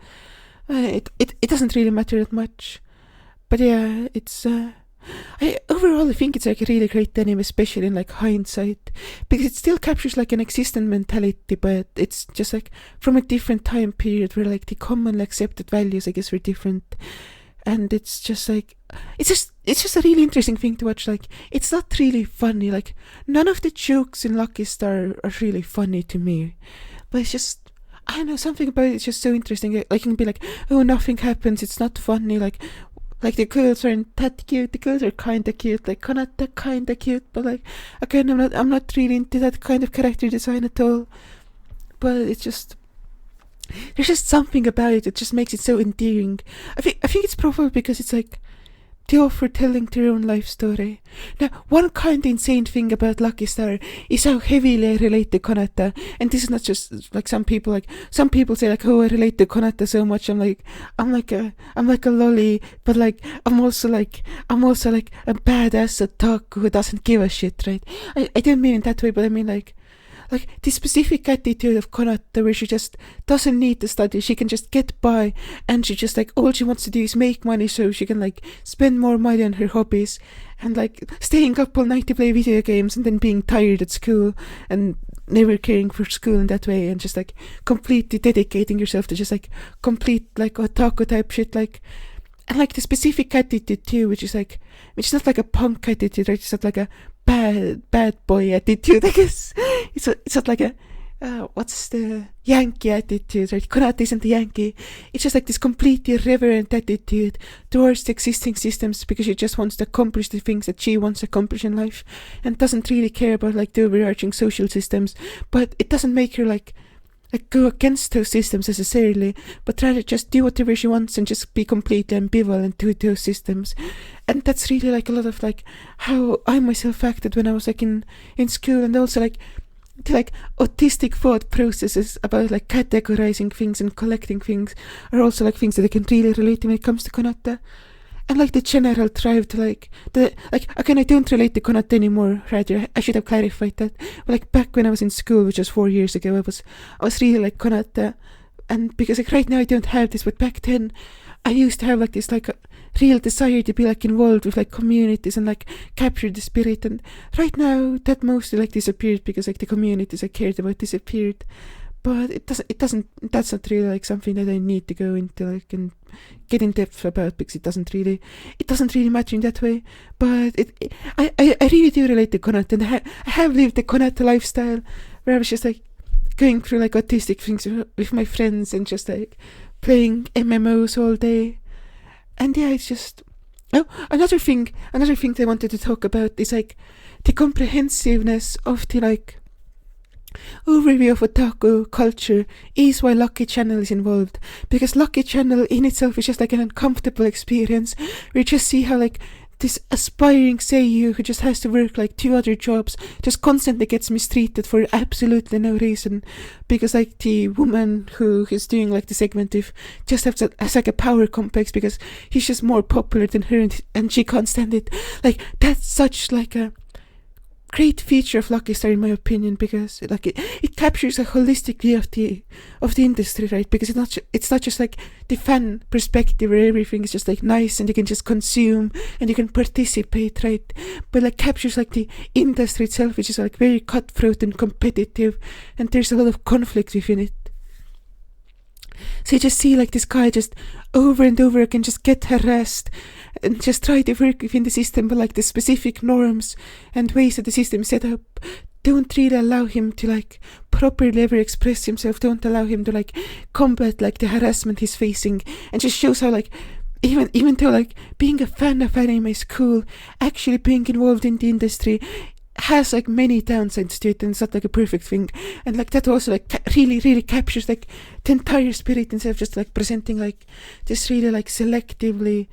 It doesn't really matter that much. But yeah, it's overall I think it's like a really great anime, especially in like hindsight, because it still captures like an existent mentality, but it's just like from a different time period where like the commonly accepted values, I guess, were different. And it's just like, it's just a really interesting thing to watch. Like, it's not really funny. Like, none of the jokes in Lucky Star are really funny to me. But it's just, I don't know, something about it's just so interesting. Like, you can be like, oh, nothing happens, it's not funny. Like the girls aren't that cute. The girls are kinda cute. Like, not that kinda cute. But like, again, I'm not really into that kind of character design at all. But it's just, there's just something about it that just makes it so endearing. I think it's probably because it's like the author telling their own life story. Now, one kind of insane thing about Lucky Star is how heavily I relate to Konata. And this is not just like some people say like, oh, I relate to Konata so much. I'm like a lolly, but like I'm also like a badass otaku who doesn't give a shit, right? I don't mean it that way, but I mean like the specific attitude of Konata where she just doesn't need to study, she can just get by, and she just like, all she wants to do is make money so she can like spend more money on her hobbies, and like staying up all night to play video games and then being tired at school and never caring for school in that way, and just like completely dedicating yourself to just like complete like otaku type shit, like. And like the specific attitude too, which is not like a punk attitude, right? It's not like a bad boy attitude, I guess. It's not like a what's the Yankee attitude, right? Konata isn't a Yankee. It's just like this completely irreverent attitude towards the existing systems, because she just wants to accomplish the things that she wants to accomplish in life, and doesn't really care about like the overarching social systems. But it doesn't make her like go against those systems necessarily, but rather just do whatever she wants and just be completely ambivalent to those systems. And that's really like a lot of like how I myself acted when I was like in school, and also like the like autistic thought processes about like categorizing things and collecting things are also like things that I can really relate to when it comes to Konata. And like the general drive to again, I don't relate to Konata anymore, rather I should have clarified that. But like back when I was in school, which was 4 years ago, I was really like Konata. And because like right now I don't have this, but back then I used to have like this like a real desire to be like involved with like communities and like capture the spirit. And right now that mostly like disappeared, because like the communities I cared about disappeared. But that's not really like something that I need to go into like and get in depth about, because it doesn't really matter in that way. But I really do relate to Konata, and I have lived the Konata lifestyle where I was just like going through like autistic things with my friends and just like playing MMOs all day. And yeah, it's just, Oh, another thing I wanted to talk about is like the comprehensiveness of the like overview of otaku culture is why Lucky Channel is involved, because Lucky Channel in itself is just like an uncomfortable experience where you just see how like this aspiring seiyuu who just has to work like 2 other jobs just constantly gets mistreated for absolutely no reason, because like the woman who is doing like the segment if just has like a power complex because he's just more popular than her, and she can't stand it. Like that's such like a great feature of Lucky Star in my opinion, because like it captures a holistic view of the industry, right? Because it's not just like the fan perspective where everything is just like nice and you can just consume and you can participate, right? But like captures like the industry itself, which is like very cutthroat and competitive, and there's a lot of conflict within it. So you just see like this guy just over and over again just get harassed and just try to work within the system, but like the specific norms and ways that the system is set up don't really allow him to like properly ever express himself, don't allow him to like combat like the harassment he's facing, and just shows how like even though like being a fan of anime is cool, actually being involved in the industry has like many downsides to it, and it's not like a perfect thing. And like that also like really captures like the entire spirit instead of just like presenting like this really like selectively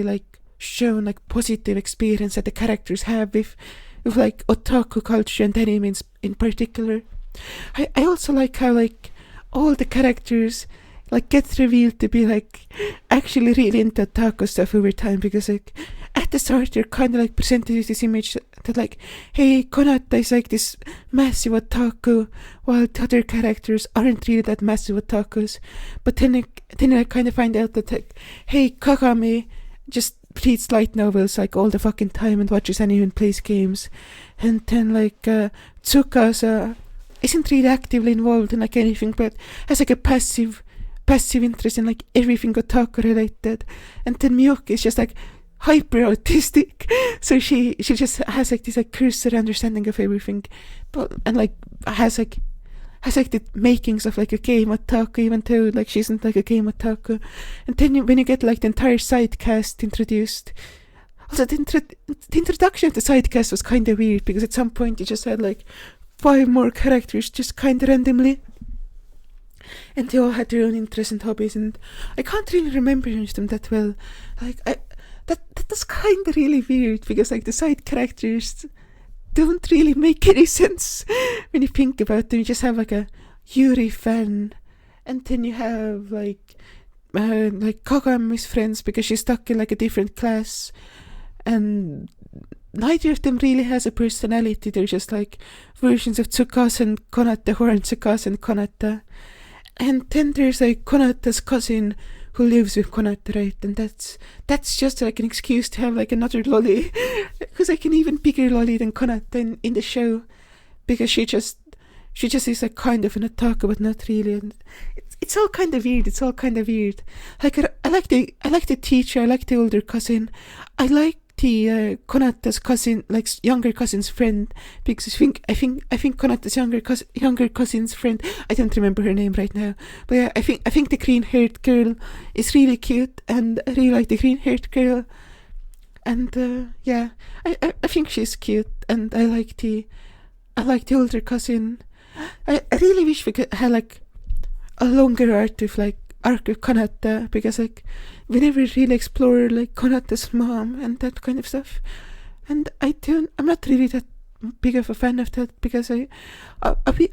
like shown like positive experience that the characters have with like otaku culture and anime in particular. I also like how like all the characters like get revealed to be like actually really into otaku stuff over time, because like at the start they're kind of like presented with this image that like, hey, Konata is like this massive otaku, while the other characters aren't really that massive otakus. But then I kind of find out that like, hey, Kagami just reads light novels like all the fucking time and watches anime and plays games, and then like Tsukasa isn't really actively involved in like anything, but has like a passive interest in like everything otaku related. And then Miyuki is just like hyper autistic, so she just has like this like cursory understanding of everything, but and like has like the makings of like a game otaku, even though like she isn't like a game otaku. And then when you get like the entire side cast introduced, also the introduction of the side cast was kind of weird, because at some point you just had like 5 more characters just kind of randomly, and they all had their own interests and hobbies, and I can't really remember any of them that well. Like that's kind of really weird, because like the side characters don't really make any sense when you think about them. You just have like a Yuri fan, and then you have like Kagami's friends because she's stuck in like a different class, and neither of them really has a personality. They're just like versions of Tsukasa and Konata, who aren't Tsukasa and Konata. And then there's like Konata's cousin who lives with Konata, right? And that's just like an excuse to have like another lolly who's like an even bigger lolly than Konata in the show, because she just is like kind of an otaku but not really, and it's all kind of weird. Like I like the teacher, I like the older cousin, I like the Konata's cousin, like younger cousin's friend, because I think Konata's younger cousin's friend, I don't remember her name right now, but yeah, I think the green-haired girl is really cute, and I really like the green-haired girl, and yeah, I think she's cute, and I like the older cousin. I really wish we could have like a longer arc with Konata, because like we never really explore like Konata's mom and that kind of stuff, and I'm not really that big of a fan of that, because I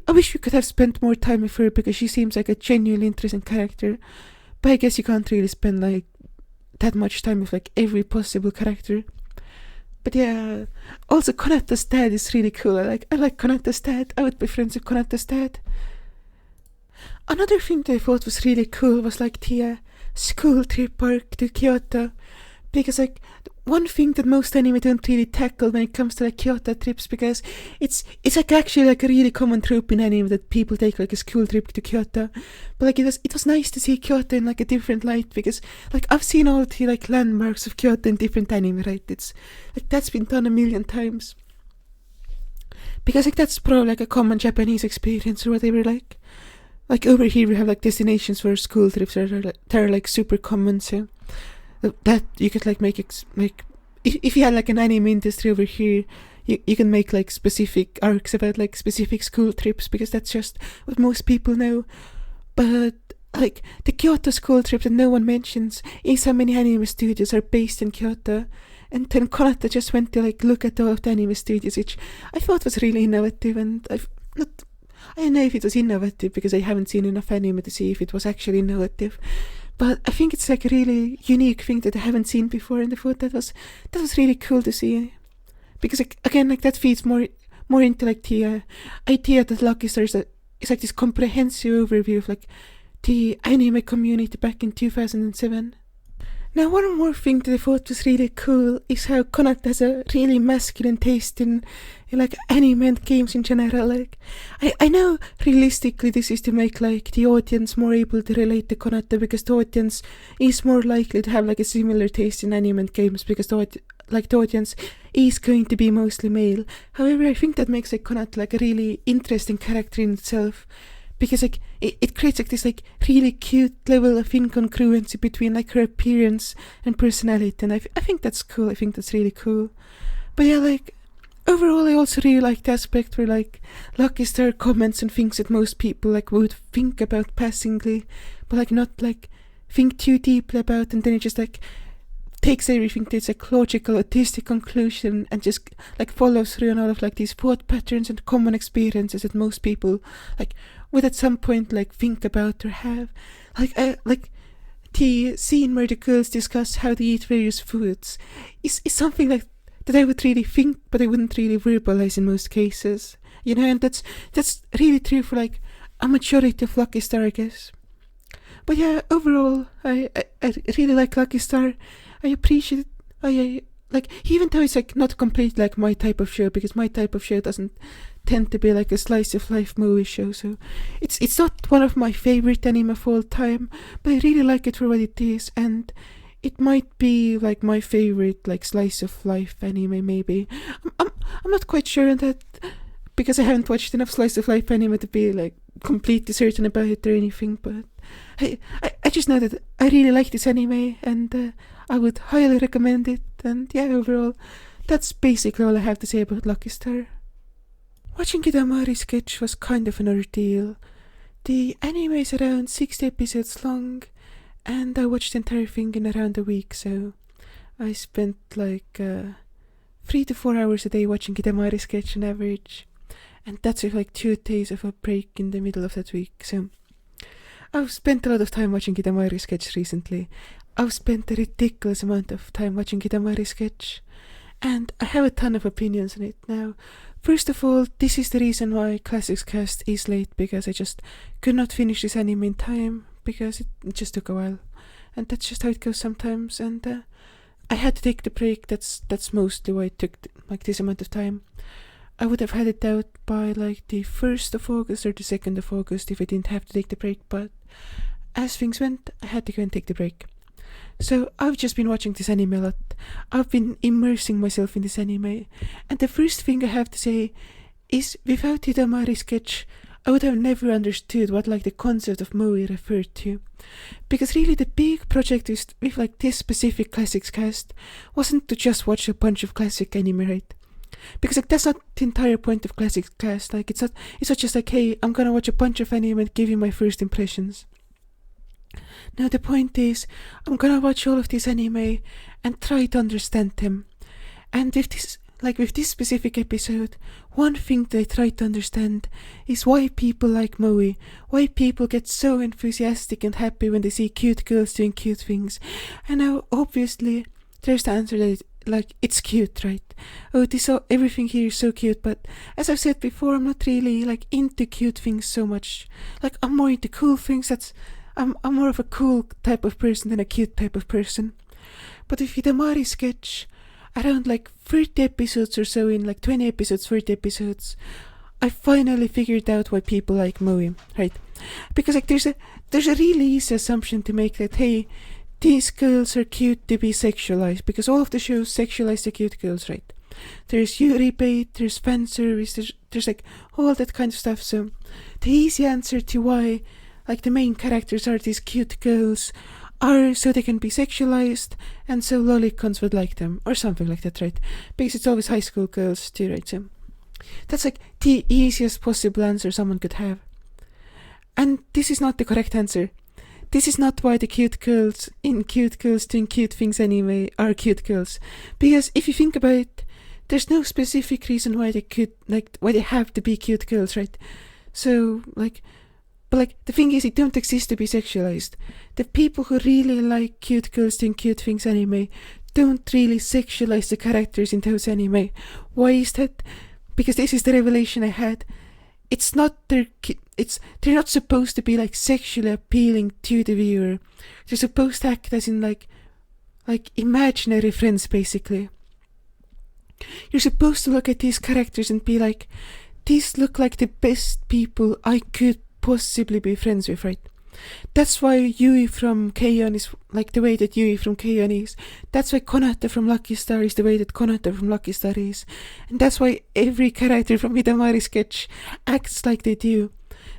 wish we could have spent more time with her, because she seems like a genuinely interesting character, but I guess you can't really spend like that much time with like every possible character. But yeah, also Konata's dad is really cool. I like Konata's dad. I would be friends with Konata's dad. Another thing that I thought was really cool was like the school trip arc to Kyoto, because like one thing that most anime don't really tackle when it comes to like Kyoto trips, because it's like actually like a really common trope in anime that people take like a school trip to Kyoto, but like it was nice to see Kyoto in like a different light, because like I've seen all the like landmarks of Kyoto in different anime, right? It's like that's been done a million times, because like that's probably like a common Japanese experience or whatever. Like over here we have like destinations for school trips that are like super common, so that you could like make if you had like an anime industry over here, you can make like specific arcs about like specific school trips, because that's just what most people know. But like the Kyoto school trip that no one mentions is how many anime studios are based in Kyoto. And then Konata just went to like look at all of the anime studios, which I thought was really innovative. And I don't know if it was innovative because I haven't seen enough anime to see if it was actually innovative. But I think it's like a really unique thing that I haven't seen before, and I thought that was really cool to see. Because like, again, like that feeds more into like the idea that Lucky Star is like this comprehensive overview of like the anime community back in 2007. Now, one more thing that I thought was really cool is how Konata has a really masculine taste in like anime and games in general. Like, I know realistically this is to make like the audience more able to relate to Konata, because the audience is more likely to have like a similar taste in anime and games, because the audience is going to be mostly male. However, I think that makes like Konata like a really interesting character in itself, because like it creates like this like really cute level of incongruency between like her appearance and personality, and I think that's cool. I think that's really cool. But yeah, like overall, I also really like the aspect where like Lucky Star comments on things that most people like would think about passingly, but like not like think too deeply about, and then it just like takes everything to its like logical autistic conclusion and just like follows through on all of like these thought patterns and common experiences that most people like would at some point like think about or have. Like the scene where the girls discuss how they eat various foods is something like that I would really think, but I wouldn't really verbalize in most cases, you know. And that's really true for like a majority of Lucky Star, I guess. But yeah, overall, I really like Lucky Star. I appreciate I like, even though it's like not completely like my type of show, because my type of show doesn't tend to be like a slice of life movie show, so it's not one of my favorite anime of all time, but I really like it for what it is, and it might be like my favorite like slice of life anime. Maybe I'm not quite sure on that, because I haven't watched enough slice of life anime to be like completely certain about it or anything. But I just know that I really like this anime, and I would highly recommend it. And yeah, overall, that's basically all I have to say about Lucky Star. Watching Hidamari Sketch was kind of an ordeal. The anime is around 60 episodes long, and I watched the entire thing in around a week, so I spent like 3 to 4 hours a day watching Hidamari Sketch on average, and that's with like 2 days of a break in the middle of that week. So I've spent a lot of time watching Hidamari Sketch recently. I've spent a ridiculous amount of time watching Hidamari Sketch, and I have a ton of opinions on it. Now, first of all, this is the reason why Classics Cast is late, because I just could not finish this anime in time, because it just took a while, and that's just how it goes sometimes. And I had to take the break. That's mostly why it took like this amount of time. I would have had it out by like the 1st of August or the 2nd of August if I didn't have to take the break, but as things went, I had to go and take the break. So I've just been watching this anime a lot. I've been immersing myself in this anime, and the first thing I have to say is, without Hidamari Sketch, I would have never understood what like the concept of moe referred to. Because really the big project is with like this specific Classics Cast wasn't to just watch a bunch of classic anime, right? Because like that's not the entire point of Classics Cast. Like it's not just like, hey, I'm gonna watch a bunch of anime and give you my first impressions. Now the point is, I'm gonna watch all of this anime and try to understand them. And with this specific episode, one thing that I try to understand is why people like moe, why people get so enthusiastic and happy when they see cute girls doing cute things. And now obviously there's the answer that it's cute, right? Everything here is so cute, but as I've said before, I'm not really like into cute things so much. Like, I'm more into cool things. I'm more of a cool type of person than a cute type of person. But with Hidamari Sketch, around like 30 episodes or so, in like 20 episodes, 30 episodes, I finally figured out why people like moe, right? Because like there's a really easy assumption to make that, hey, these girls are cute to be sexualized, because all of the shows sexualize the cute girls, right? There's yuri bait, there's fan service, there's like all that kind of stuff. So the easy answer to why like the main characters are these cute girls, are so they can be sexualized, and so lolicons would like them, or something like that, right? Because it's always high school girls too, right? So that's like the easiest possible answer someone could have. And this is not the correct answer. This is not why the cute girls in Cute Girls Doing Cute Things Anyway are cute girls. Because if you think about it, there's no specific reason why they could, like, why they have to be cute girls, right? So, like, but like, the thing is, it don't exist to be sexualized. The people who really like Cute Girls Doing Cute Things Anime don't really sexualize the characters in those anime. Why is that? Because this is the revelation I had. It's not they're not supposed to be like sexually appealing to the viewer. They're supposed to act as in like imaginary friends, basically. You're supposed to look at these characters and be like, these look like the best people I could possibly be friends with, right? That's why Yui from Keion is like the way that Yui from Keion is. That's why Konata from Lucky Star is the way that Konata from Lucky Star is. And that's why every character from Hidamari Sketch acts like they do.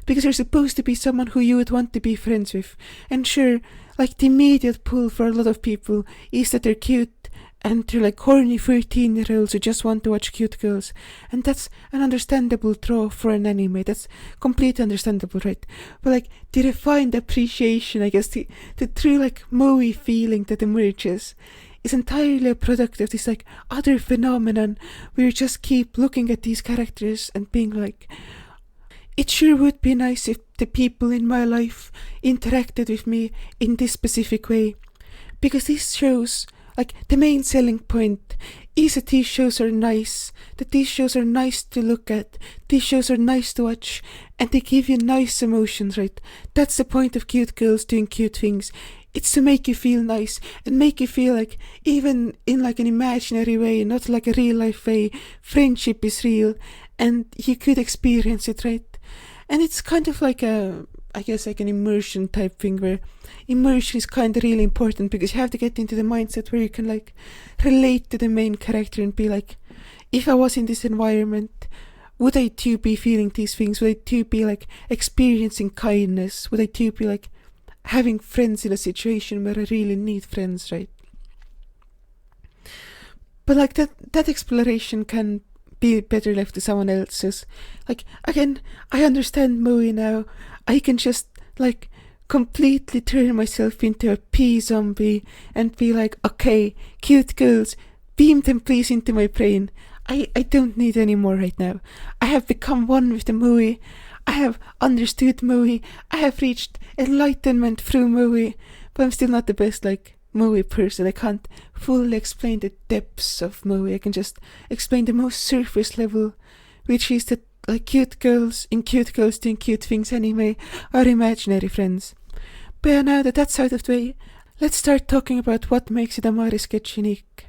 Because they're supposed to be someone who you would want to be friends with. And sure, like the immediate pull for a lot of people is that they're cute and they're like horny 13-year-olds who just want to watch cute girls. And that's an understandable draw for an anime. That's completely understandable, right? But like the refined appreciation, I guess, the true like moe feeling that emerges is entirely a product of this like other phenomenon where you just keep looking at these characters and being like, it sure would be nice if the people in my life interacted with me in this specific way. Because these shows, like, the main selling point is that these shows are nice, that these shows are nice to look at, these shows are nice to watch, and they give you nice emotions, right? That's the point of Cute Girls Doing Cute Things. It's to make you feel nice, and make you feel like, even in like an imaginary way, not like a real life way, friendship is real, and you could experience it, right? And it's kind of like I guess like an immersion type thing, where immersion is kind of really important because you have to get into the mindset where you can like relate to the main character and be like, if I was in this environment, would I too be feeling these things? Would I too be like experiencing kindness? Would I too be like having friends in a situation where I really need friends, right? But like that exploration can be better left to someone else's. Like, again, I understand moe now. I can just like completely turn myself into a pea zombie and be like, okay, cute girls, beam them please into my brain. I don't need any more right now. I have become one with the moe. I have understood moe. I have reached enlightenment through moe. But I'm still not the best like moe person. I can't fully explain the depths of moe. I can just explain the most surface level, which is that like cute girls in Cute Girls Doing Cute Things Anime are imaginary friends. But now that that's out of the way, let's start talking about what makes Hidamari Sketch unique.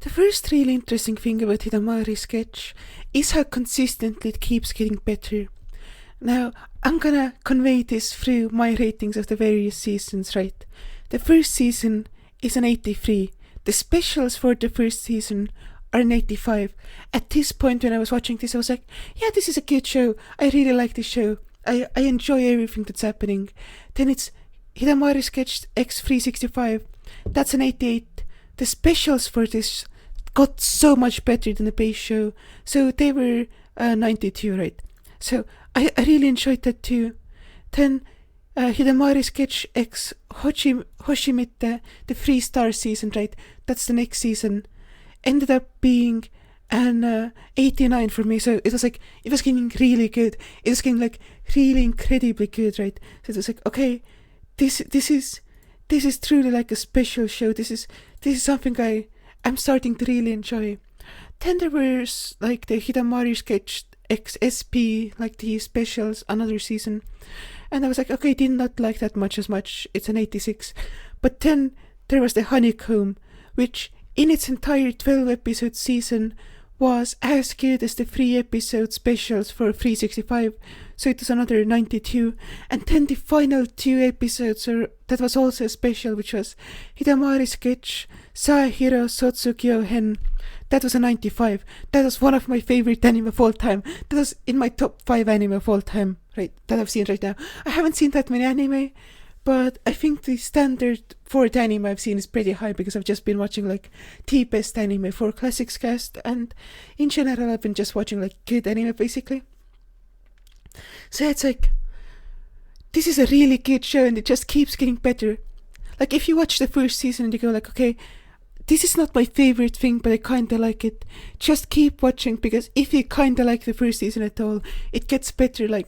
The first really interesting thing about Hidamari Sketch is how consistently it keeps getting better. Now, I'm gonna convey this through my ratings of the various seasons, right? The first season is an 83. The specials for the first season are an 85. At this point when I was watching this, I was like, yeah, this is a good show. I really like this show. I enjoy everything that's happening. Then it's Hidamari Sketch X365. That's an 88. The specials for this got so much better than the base show. So they were 92, right? So I really enjoyed that too. Then Hidamari Sketch X Hoshimite, the 3-star season, right? That's the next season. Ended up being an 89 for me. So it was getting really good. It was getting like really incredibly good, right? So it was like, okay, this is truly like a special show. This is something I'm starting to really enjoy. Then there was like the Hidamari Sketch XSP, like the specials, another season. And I was like, okay, did not like that much as much. It's an 86. But then there was the Honeycomb, which in its entire 12-episode season was as good as the 3-episode specials for 365, so it was another 92. And then the final 2 episodes, that was also a special, which was Hidamari Sketch Sahiro Sotsukyo Hen. That was a 95. That was one of my favorite anime of all time. That was in my top 5 anime of all time, right, that I've seen right now. I haven't seen that many anime, But I think the standard for the anime I've seen is pretty high because I've just been watching like the best anime for Classics Cast, and in general I've been just watching like good anime basically. So it's like, this is a really good show and it just keeps getting better. Like if you watch the first season and you go like, okay, this is not my favorite thing, but I kinda like it, just keep watching, because if you kinda like the first season at all, it gets better. Like,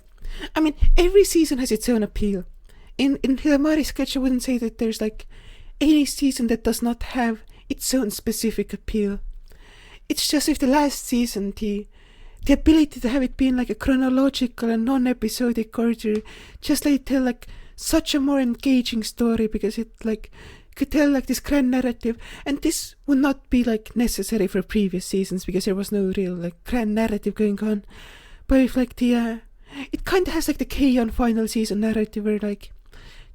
I mean, every season has its own appeal. In Hidamari Sketch, I wouldn't say that there's like any season that does not have its own specific appeal. It's just if the last season, the ability to have it being like a chronological and non-episodic order, just like tell like such a more engaging story, because it like could tell like this grand narrative, and this would not be like necessary for previous seasons because there was no real like grand narrative going on. But if like the it kind of has like the K-On! Final season narrative where like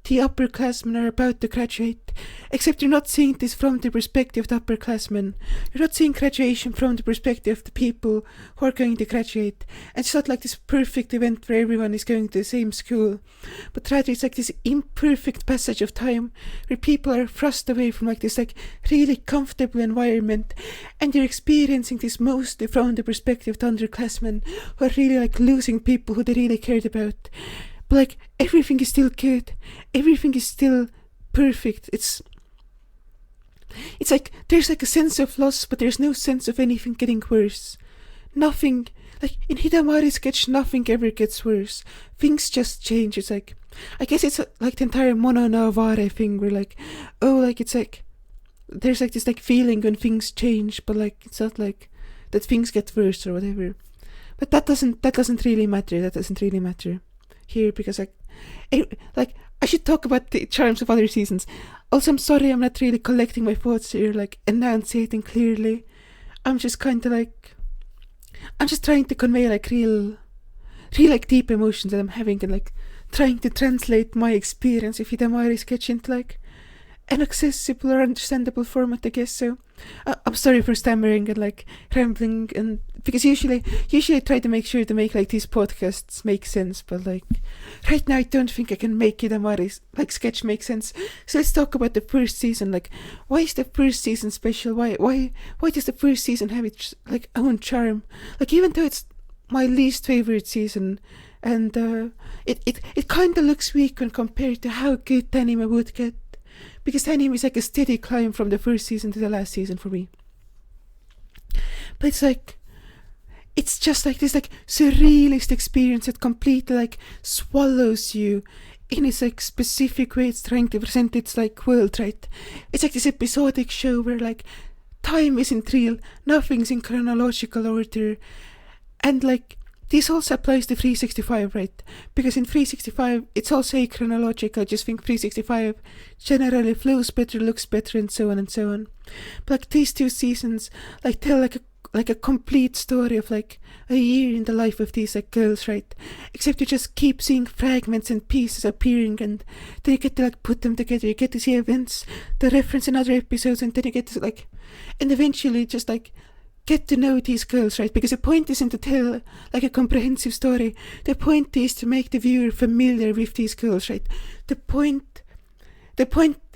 the upperclassmen are about to graduate, except you're not seeing this from the perspective of the upperclassmen. You're not seeing graduation from the perspective of the people who are going to graduate. And it's not like this perfect event where everyone is going to the same school, but rather it's like this imperfect passage of time where people are thrust away from like this like really comfortable environment, and you're experiencing this mostly from the perspective of the underclassmen who are really like losing people who they really cared about. But like everything is still good, everything is still perfect. It's like there's like a sense of loss, but there's no sense of anything getting worse. Nothing, like in Hidamari Sketch, nothing ever gets worse. Things just change. It's like, I guess it's like the entire Mono no Aware thing where like, oh, like it's like there's like this like feeling when things change, but like it's not like that things get worse or whatever. But that doesn't really matter. That doesn't really matter here, because like I should talk about the charms of other seasons. Also, I'm sorry I'm not really collecting my thoughts here, like enunciating clearly. I'm just kind of like, I'm just trying to convey like real like deep emotions that I'm having, and like trying to translate my experience of Hidamari Sketch into like an accessible or understandable format, I guess. So I'm sorry for stammering and like rambling, and because usually I try to make sure to make like these podcasts make sense, but like right now I don't think I can make Hidamari like Sketch make sense. So let's talk about the first season. Like, why is the first season special? Why does the first season have its like own charm? Like, even though it's my least favorite season, and it kind of looks weak when compared to how good the anime would get, because the anime is like a steady climb from the first season to the last season for me. But it's like, it's just like this like surrealist experience that completely like swallows you in its like specific way it's trying to present its like world, right? It's like this episodic show where like time isn't real, nothing's in chronological order, and like this also applies to 365, right? Because in 365 it's also achronological. I just think 365 generally flows better, looks better, and so on and so on. But like these two seasons like tell like a complete story of like a year in the life of these like girls, right? Except you just keep seeing fragments and pieces appearing, and then you get to like put them together. You get to see events, the reference in other episodes, and then you get to like, and eventually just like get to know these girls, right? Because the point isn't to tell like a comprehensive story. The point is to make the viewer familiar with these girls, right? The point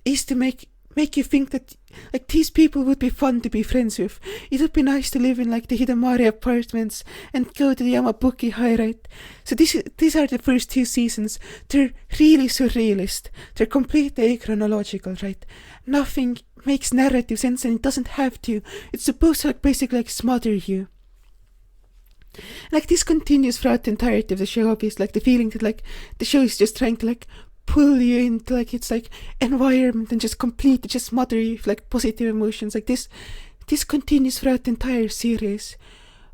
is to make you think that like these people would be fun to be friends with. It would be nice to live in like the Hidamari apartments and go to the Yamabuki High, right? So these are the first two seasons. They're really surrealist. They're completely achronological, right? Nothing makes narrative sense, and it doesn't have to. It's supposed to like basically like smother you. Like this continues throughout the entirety of the show, obviously, like the feeling that like the show is just trying to like pull you into like its like environment and just completely just smother you with like positive emotions. Like this continues throughout the entire series.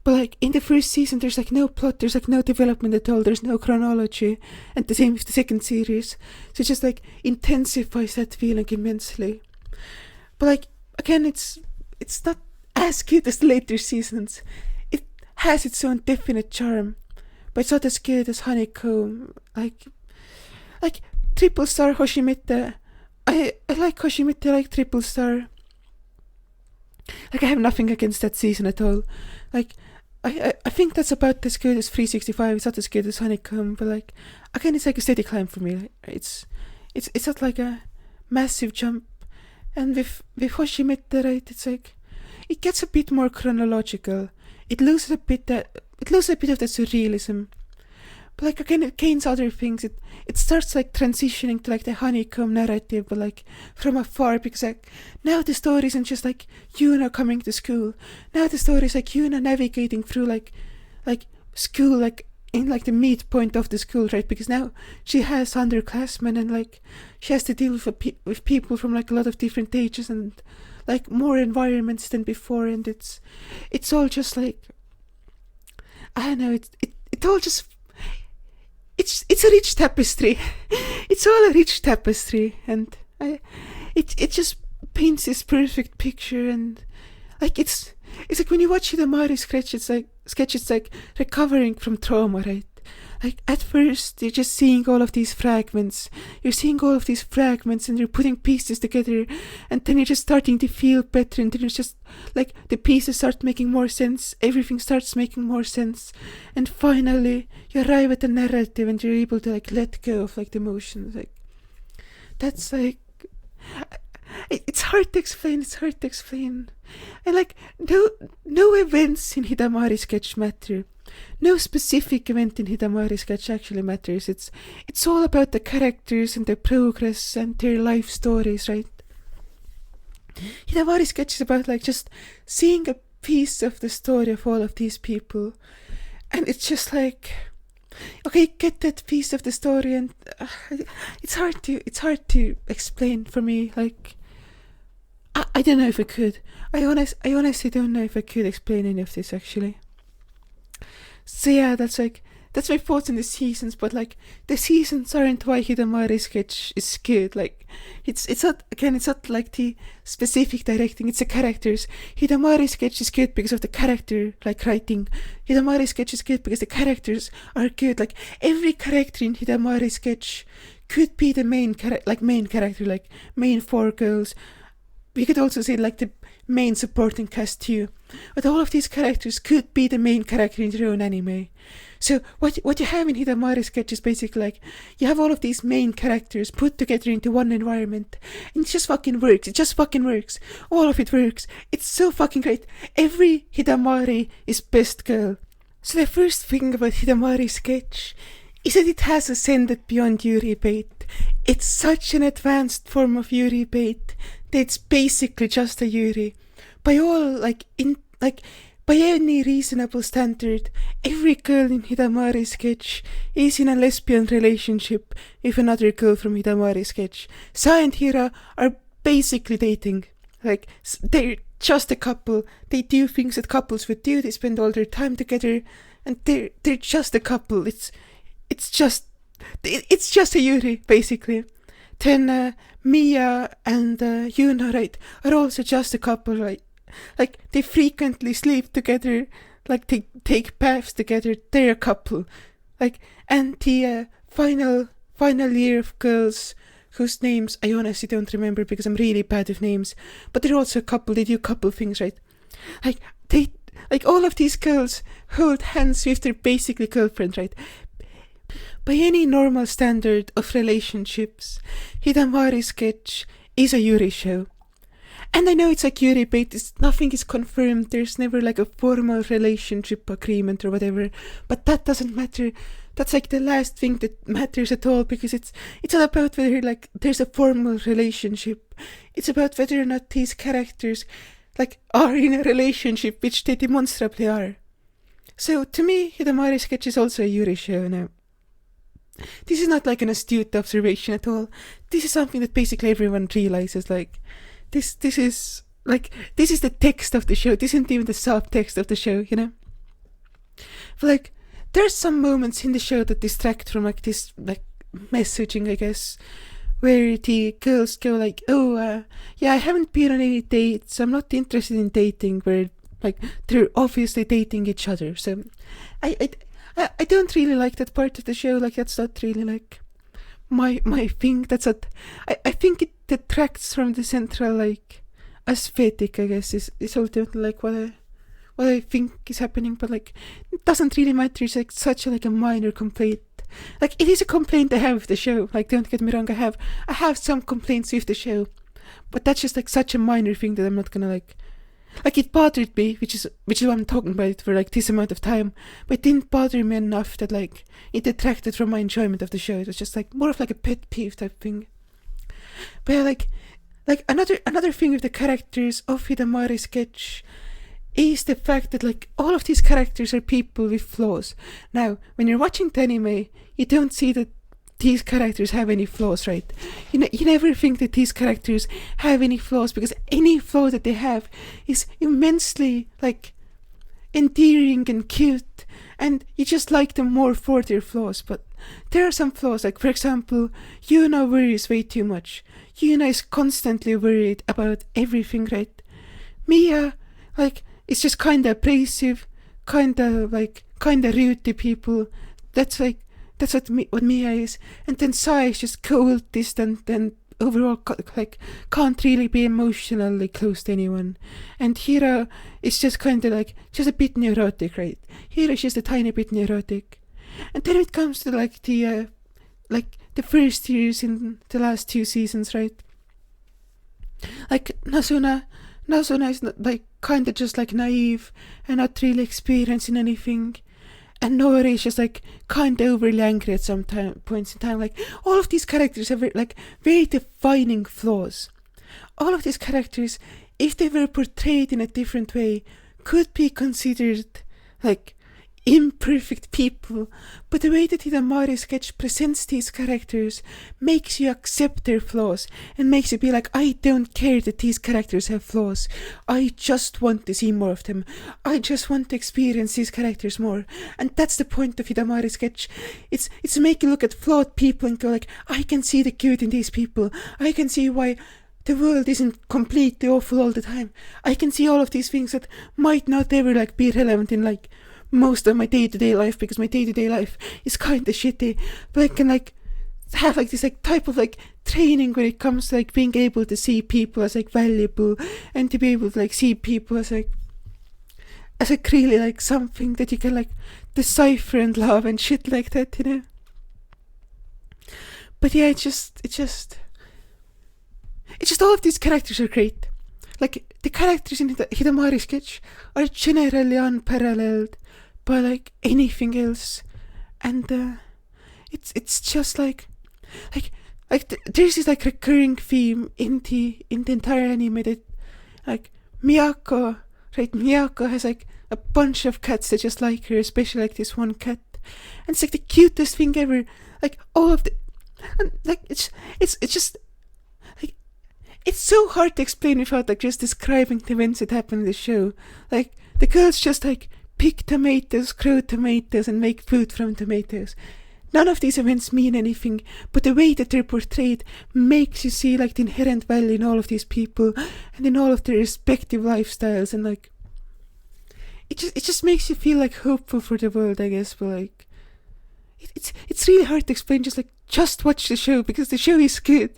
But like in the first season there's like no plot, there's like no development at all, there's no chronology, and the same with the second series. So it just like intensifies that feeling immensely. But like again, it's not as good as the later seasons. It has its own definite charm, but it's not as good as Honeycomb. Like Triple Star Hoshimete. I like Hoshimete, I like Triple Star. Like I have nothing against that season at all. Like I think that's about as good as 365. It's not as good as Honeycomb, but like again, it's like a steady climb for me. It's it's not like a massive jump. And with Hoshimete, right, it's like it gets a bit more chronological. It loses a bit of the surrealism. But like again, it gains other things. It starts like transitioning to like the honeycomb narrative, but like from afar, because like now the story isn't just like Yuna coming to school. Now the story is like Yuna navigating through like school, like in like the midpoint of the school, right? Because now she has underclassmen and like she has to deal with people from like a lot of different ages and like more environments than before, and it's all just like, I don't know. It all just. It's a rich tapestry. It's all a rich tapestry, and it just paints this perfect picture. And like it's like when you watch Hidamari sketch, it's like recovering from trauma, right? Like at first you're just seeing all of these fragments. You're seeing all of these fragments, and you're putting pieces together, and then you're just starting to feel better, and then it's just like the pieces start making more sense. Everything starts making more sense, and finally you arrive at the narrative, and you're able to like let go of like the emotions. Like that's like it's hard to explain. It's hard to explain. And like no events in Hidamari sketch matter. No specific event in Hidamari sketch actually matters. It's all about the characters and their progress and their life stories, right? Hidamari sketch is about like just seeing a piece of the story of all of these people, and it's just like, okay, get that piece of the story, and it's hard to explain for me. Like I don't know if I could. I honestly don't know if I could explain any of this actually. So yeah, that's my thoughts on the seasons, but like the seasons aren't why Hidamari sketch is good. Like it's not like the specific directing, it's the characters. Hidamari sketch is good because of the character like writing. Hidamari sketch is good because the characters are good. Like every character in Hidamari sketch could be the main character, like main four girls. We could also say like the main supporting cast too. But all of these characters could be the main character in their own anime. So what you have in Hidamari sketch is basically like you have all of these main characters put together into one environment, and it just fucking works. It just fucking works. All of it works. It's so fucking great. Every Hidamari is best girl. So the first thing about Hidamari sketch is that it has ascended beyond Yuri bait. It's such an advanced form of Yuri bait that it's basically just a Yuri. By any reasonable standard, every girl in Hidamari sketch is in a lesbian relationship with another girl from Hidamari sketch. Sai and Hira are basically dating. Like, they're just a couple. They do things that couples would do. They spend all their time together, and they're just a couple. It's just a Yuri, basically. Then Mia and Yuna, right, are also just a couple, right? Like, they frequently sleep together, like, they take baths together, they're a couple. Like, and the final year of girls whose names I honestly don't remember because I'm really bad with names, but they're also a couple, they do couple things, right? Like, all of these girls hold hands with their basically girlfriend, right? By any normal standard of relationships, Hidamari sketch is a Yuri show. And I know it's like Yuri bait, nothing is confirmed, there's never like a formal relationship agreement or whatever, but that doesn't matter. That's like the last thing that matters at all, because it's all about whether like there's a formal relationship. It's about whether or not these characters like are in a relationship, which they demonstrably are. So to me, Hidamari sketch is also a Yuri show now. This is not like an astute observation at all. This is something that basically everyone realizes. Like, this is the text of the show. This isn't even the subtext of the show, you know? But like, there's some moments in the show that distract from like this like messaging, I guess, where the girls go like, yeah, I haven't been on any dates, I'm not interested in dating, where like they're obviously dating each other. So I don't really like that part of the show. Like, that's not really like my thing. That's not. I think it detracts from the central like aesthetic, I guess, is ultimately like what I think is happening. But like, it doesn't really matter. It's like such a minor complaint. like, it is a complaint I have with the show. Like, don't get me wrong, I have some complaints with the show, but that's just like such a minor thing that I'm not gonna like it bothered me, which is what I'm talking about for like this amount of time, but it didn't bother me enough that like it detracted from my enjoyment of the show. It was just like more of like a pet peeve type thing. But yeah, like another thing with the characters of Hidamari Sketch is the fact that like all of these characters are people with flaws. Now, when you're watching the anime, you don't see that these characters have any flaws, right? You never think that these characters have any flaws, because any flaw that they have is immensely like endearing and cute, and you just like them more for their flaws. But there are some flaws, like for example, Yuna worries way too much. Yuna is constantly worried about everything, right? Mia, like, is just kinda abrasive, kinda rude to people. That's what Mia is. And then Sai is just cold, distant, and overall like can't really be emotionally close to anyone. And Hira is just kinda like just a bit neurotic, right? Hira is just a tiny bit neurotic. And then it comes to like the first years in the last 2 seasons, right? Like Nazuna is not, like kinda just like naive and not really experiencing anything. And Nori is just like kind of overly angry at some points in time. Like, all of these characters have very defining flaws. All of these characters, if they were portrayed in a different way, could be considered like imperfect people. But the way that Hidamari Sketch presents these characters makes you accept their flaws and makes you be like, I don't care that these characters have flaws. I just want to see more of them. I just want to experience these characters more. And that's the point of Hidamari Sketch. It's to make you look at flawed people and go like, I can see the good in these people. I can see why the world isn't completely awful all the time. I can see all of these things that might not ever like be relevant in like most of my day-to-day life, because my day-to-day life is kind of shitty. But I can like have like this like type of like training when it comes to like being able to see people as like valuable, and to be able to like see people as like really like something that you can like decipher and love and shit like that, you know. But yeah, it's just all of these characters are great. Like, the characters in the Hidamari Sketch are generally unparalleled by like anything else, and it's just like there's this like recurring theme in the entire anime that like Miyako has like a bunch of cats that just like her, especially like this one cat, and it's like the cutest thing ever. Like, all of the, and like it's just like, it's so hard to explain without like just describing the events that happen in the show. Like, the girls just like pick tomatoes, grow tomatoes, and make food from tomatoes. None of these events mean anything, but the way that they're portrayed makes you see like the inherent value in all of these people and in all of their respective lifestyles, and like it just makes you feel like hopeful for the world, I guess. But like it's really hard to explain. Just watch the show, because the show is good.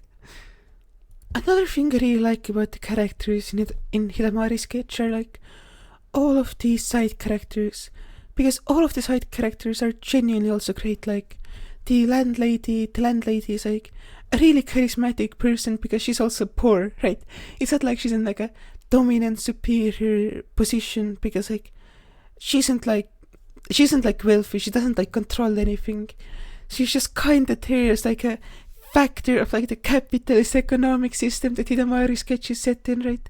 Another thing I really like about the characters in Hidamari Sketch are like all of these side characters, because all of the side characters are genuinely also great. Like the landlady is like a really charismatic person, because she's also poor, right? It's not like she's in like a dominant superior position, because like she isn't like wealthy, she doesn't like control anything. She's just kind of there as like a factor of like the capitalist economic system that Hidamari Sketch is set in, right?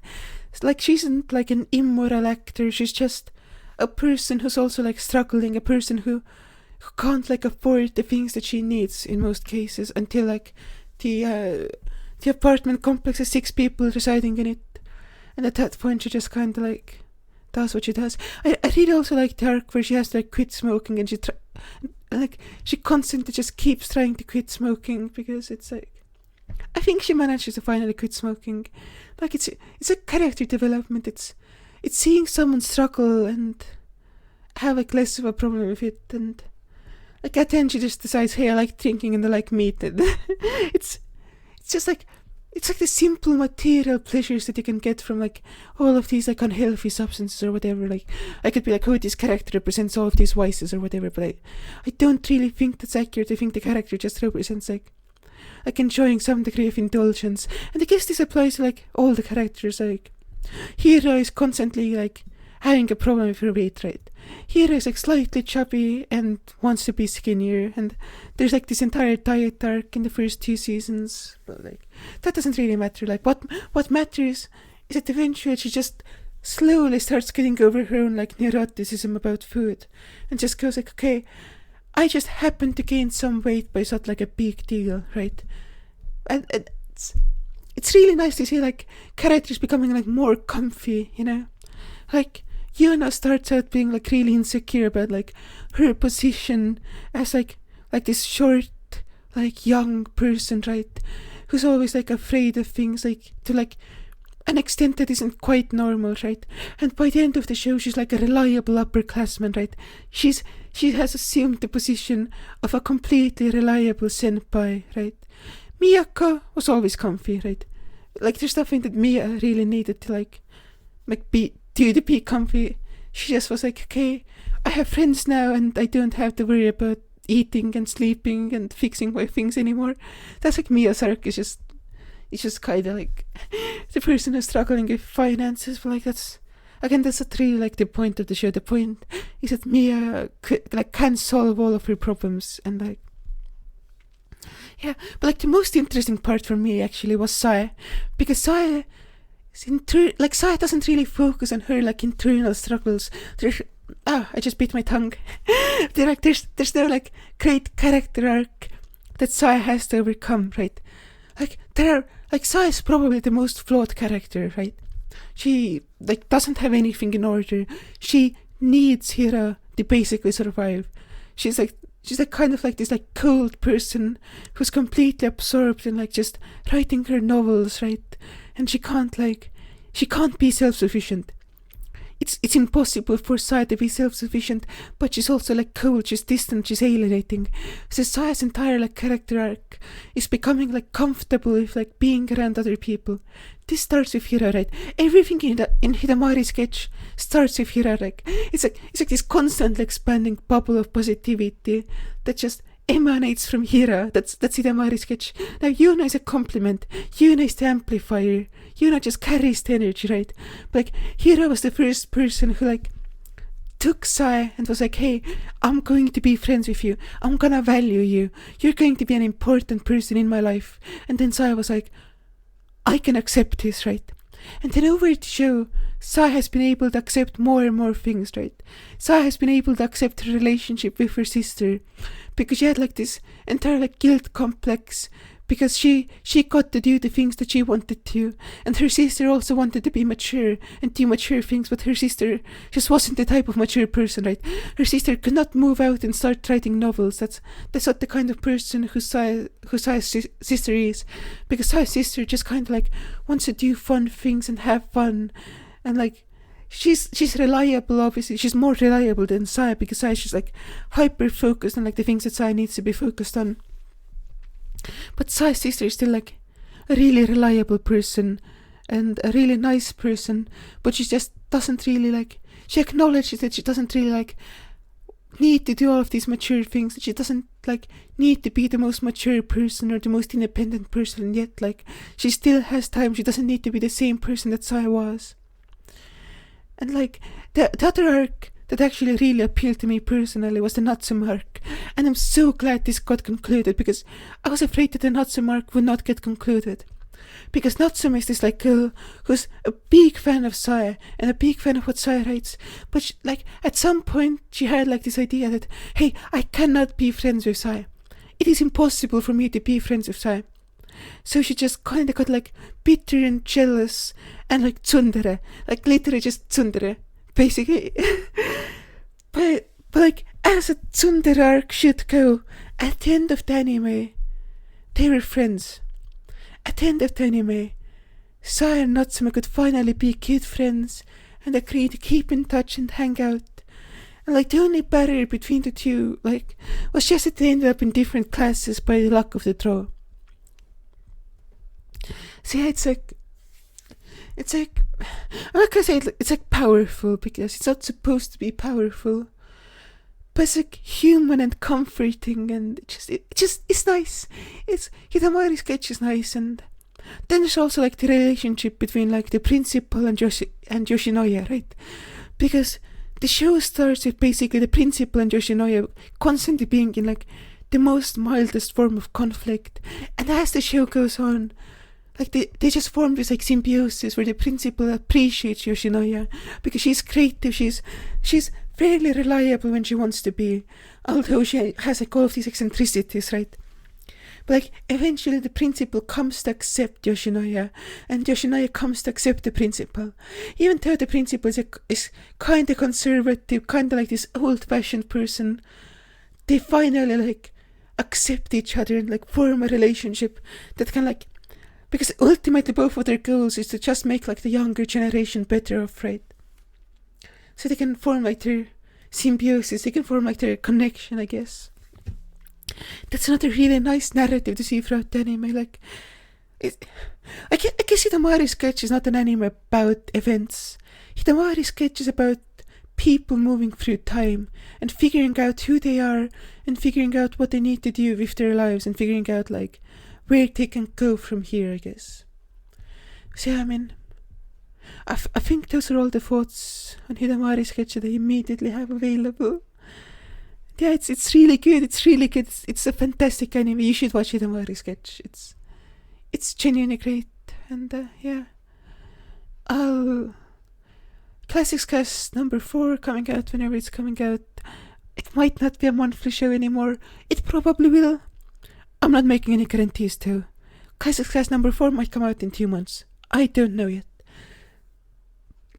It's like she isn't like an immoral actor, she's just a person who's also like struggling, a person who can't like afford the things that she needs in most cases, until like the apartment complex has 6 people residing in it, and at that point she just kind of like does what she does. I really also like the arc where she has to like quit smoking, and she constantly just keeps trying to quit smoking, because it's like, I think she manages to finally quit smoking. Like, it's a character development. It's seeing someone struggle and have like less of a problem with it, and like at the end she just decides, hey, I like drinking and I like meat. And it's just like it's like the simple material pleasures that you can get from like all of these like unhealthy substances or whatever. Like I could be like, oh, this character represents all of these vices or whatever, but I don't really think that's accurate. I think the character just represents like enjoying some degree of indulgence. And I guess this applies to like all the characters. Like Hero is constantly like having a problem with her weight, right? Hero is like slightly chubby and wants to be skinnier, and there's like this entire diet arc in the first 2 seasons, but like that doesn't really matter. Like what matters is that eventually she just slowly starts getting over her own like neuroticism about food and just goes like, okay, I just happened to gain some weight, but it's not like a big deal, right? And it's really nice to see like characters becoming like more comfy, you know? Like Yuna starts out being like really insecure about like her position as like this short, like young person, right? Who's always like afraid of things, like to like an extent that isn't quite normal, right? And by the end of the show, she's like a reliable upperclassman, right? She has assumed the position of a completely reliable senpai, right? Miyako was always comfy, right? Like there's nothing that Mia really needed to like be comfy. She just was like, okay, I have friends now and I don't have to worry about eating and sleeping and fixing my things anymore. That's like Mia's arc is just kind of like the person who's struggling with finances, but like that's not really like the point of the show. The point is that Mia can solve all of her problems, and like, yeah, but like the most interesting part for me actually was Sae, because Sae doesn't really focus on her like internal struggles. I just bit my tongue. There's no like great character arc that Sae has to overcome, right? Sae is probably the most flawed character, right? She like doesn't have anything in order. She needs Hira to basically survive. She's kind of like this like cold person who's completely absorbed in like just writing her novels, right? And she can't be self-sufficient. It's impossible for Sae to be self-sufficient, but she's also like cold, she's distant, she's alienating. So Sae's entire like character arc is becoming like comfortable with like being around other people. This starts with Hira, right? Everything in Hidamari Sketch starts with Hira, like it's like this constantly expanding bubble of positivity that just emanates from Hira. That's Hidamari Sketch. Now Yuna is a compliment. Yuna is the amplifier. Yuna just carries the energy, right? But like Hira was the first person who like took Sae and was like, hey, I'm going to be friends with you. I'm gonna value you. You're going to be an important person in my life. And then Sae was like, I can accept this, right? And then over the show, Sae has been able to accept more and more things, right? Sae has been able to accept her relationship with her sister, because she had like this entire like guilt complex, because she got to do the things that she wanted to, and her sister also wanted to be mature and do mature things, but her sister just wasn't the type of mature person, right? Her sister could not move out and start writing novels. That's not the kind of person who Sae's sister is, because Sae's sister just kind of like wants to do fun things and have fun, and like she's reliable. Obviously she's more reliable than Sae, because Sae is just like hyper focused on like the things that Sae needs to be focused on. But Sae's sister is still like a really reliable person and a really nice person, but she just doesn't really like, she acknowledges that she doesn't really like need to do all of these mature things, that she doesn't like need to be the most mature person or the most independent person, and yet like she still has time. She doesn't need to be the same person that Sae was. And like the other arc that actually really appealed to me personally was the Natsume arc, and I'm so glad this got concluded, because I was afraid that the Natsume arc would not get concluded, because Natsume is this like girl who's a big fan of Sae and a big fan of what Sae writes, but she, like at some point she had like this idea that, hey, I cannot be friends with Sae. It is impossible for me to be friends with Sae. So she just kind of got like bitter and jealous and like tsundere, like literally just tsundere, basically. but like as a tsundere arc should go, at the end of the anime, they were friends. At the end of the anime, Sae and Natsume could finally be good friends and agree to keep in touch and hang out. And like the only barrier between the two like was just that they ended up in different classes by the luck of the draw. So yeah, it's like, I'm not gonna say it's like powerful because it's not supposed to be powerful, but it's like human and comforting, and it's nice. It's Hidamari Sketch is nice, and then there's also like the relationship between like the principal and Yoshinoya, right? Because the show starts with basically the principal and Yoshinoya constantly being in like the most mildest form of conflict, and as the show goes on, like they just form this like symbiosis where the principal appreciates Yoshinoya because she's creative, she's fairly reliable when she wants to be, although she has like all of these eccentricities, right? But like eventually the principal comes to accept Yoshinoya, and Yoshinoya comes to accept the principal, even though the principal is kind of conservative, kind of like this old-fashioned person. They finally like accept each other and like form a relationship that can like, because ultimately both of their goals is to just make like the younger generation better off, right? So they can form like their symbiosis, they can form like their connection, I guess. That's another really nice narrative to see throughout the anime. Like, I guess Hidamari Sketch is not an anime about events. Hidamari Sketch is about people moving through time and figuring out who they are and figuring out what they need to do with their lives and figuring out like where they can go from here, I guess. So yeah, I mean, I think those are all the thoughts on Hidamari Sketch that I immediately have available. Yeah, it's really good. It's really good. It's a fantastic anime. You should watch Hidamari Sketch. It's genuinely great. And yeah, Classics Cast number 4 coming out whenever it's coming out. It might not be a monthly show anymore. It probably will. I'm not making any guarantees though. Classics Cast number 4 might come out in 2 months. I don't know yet.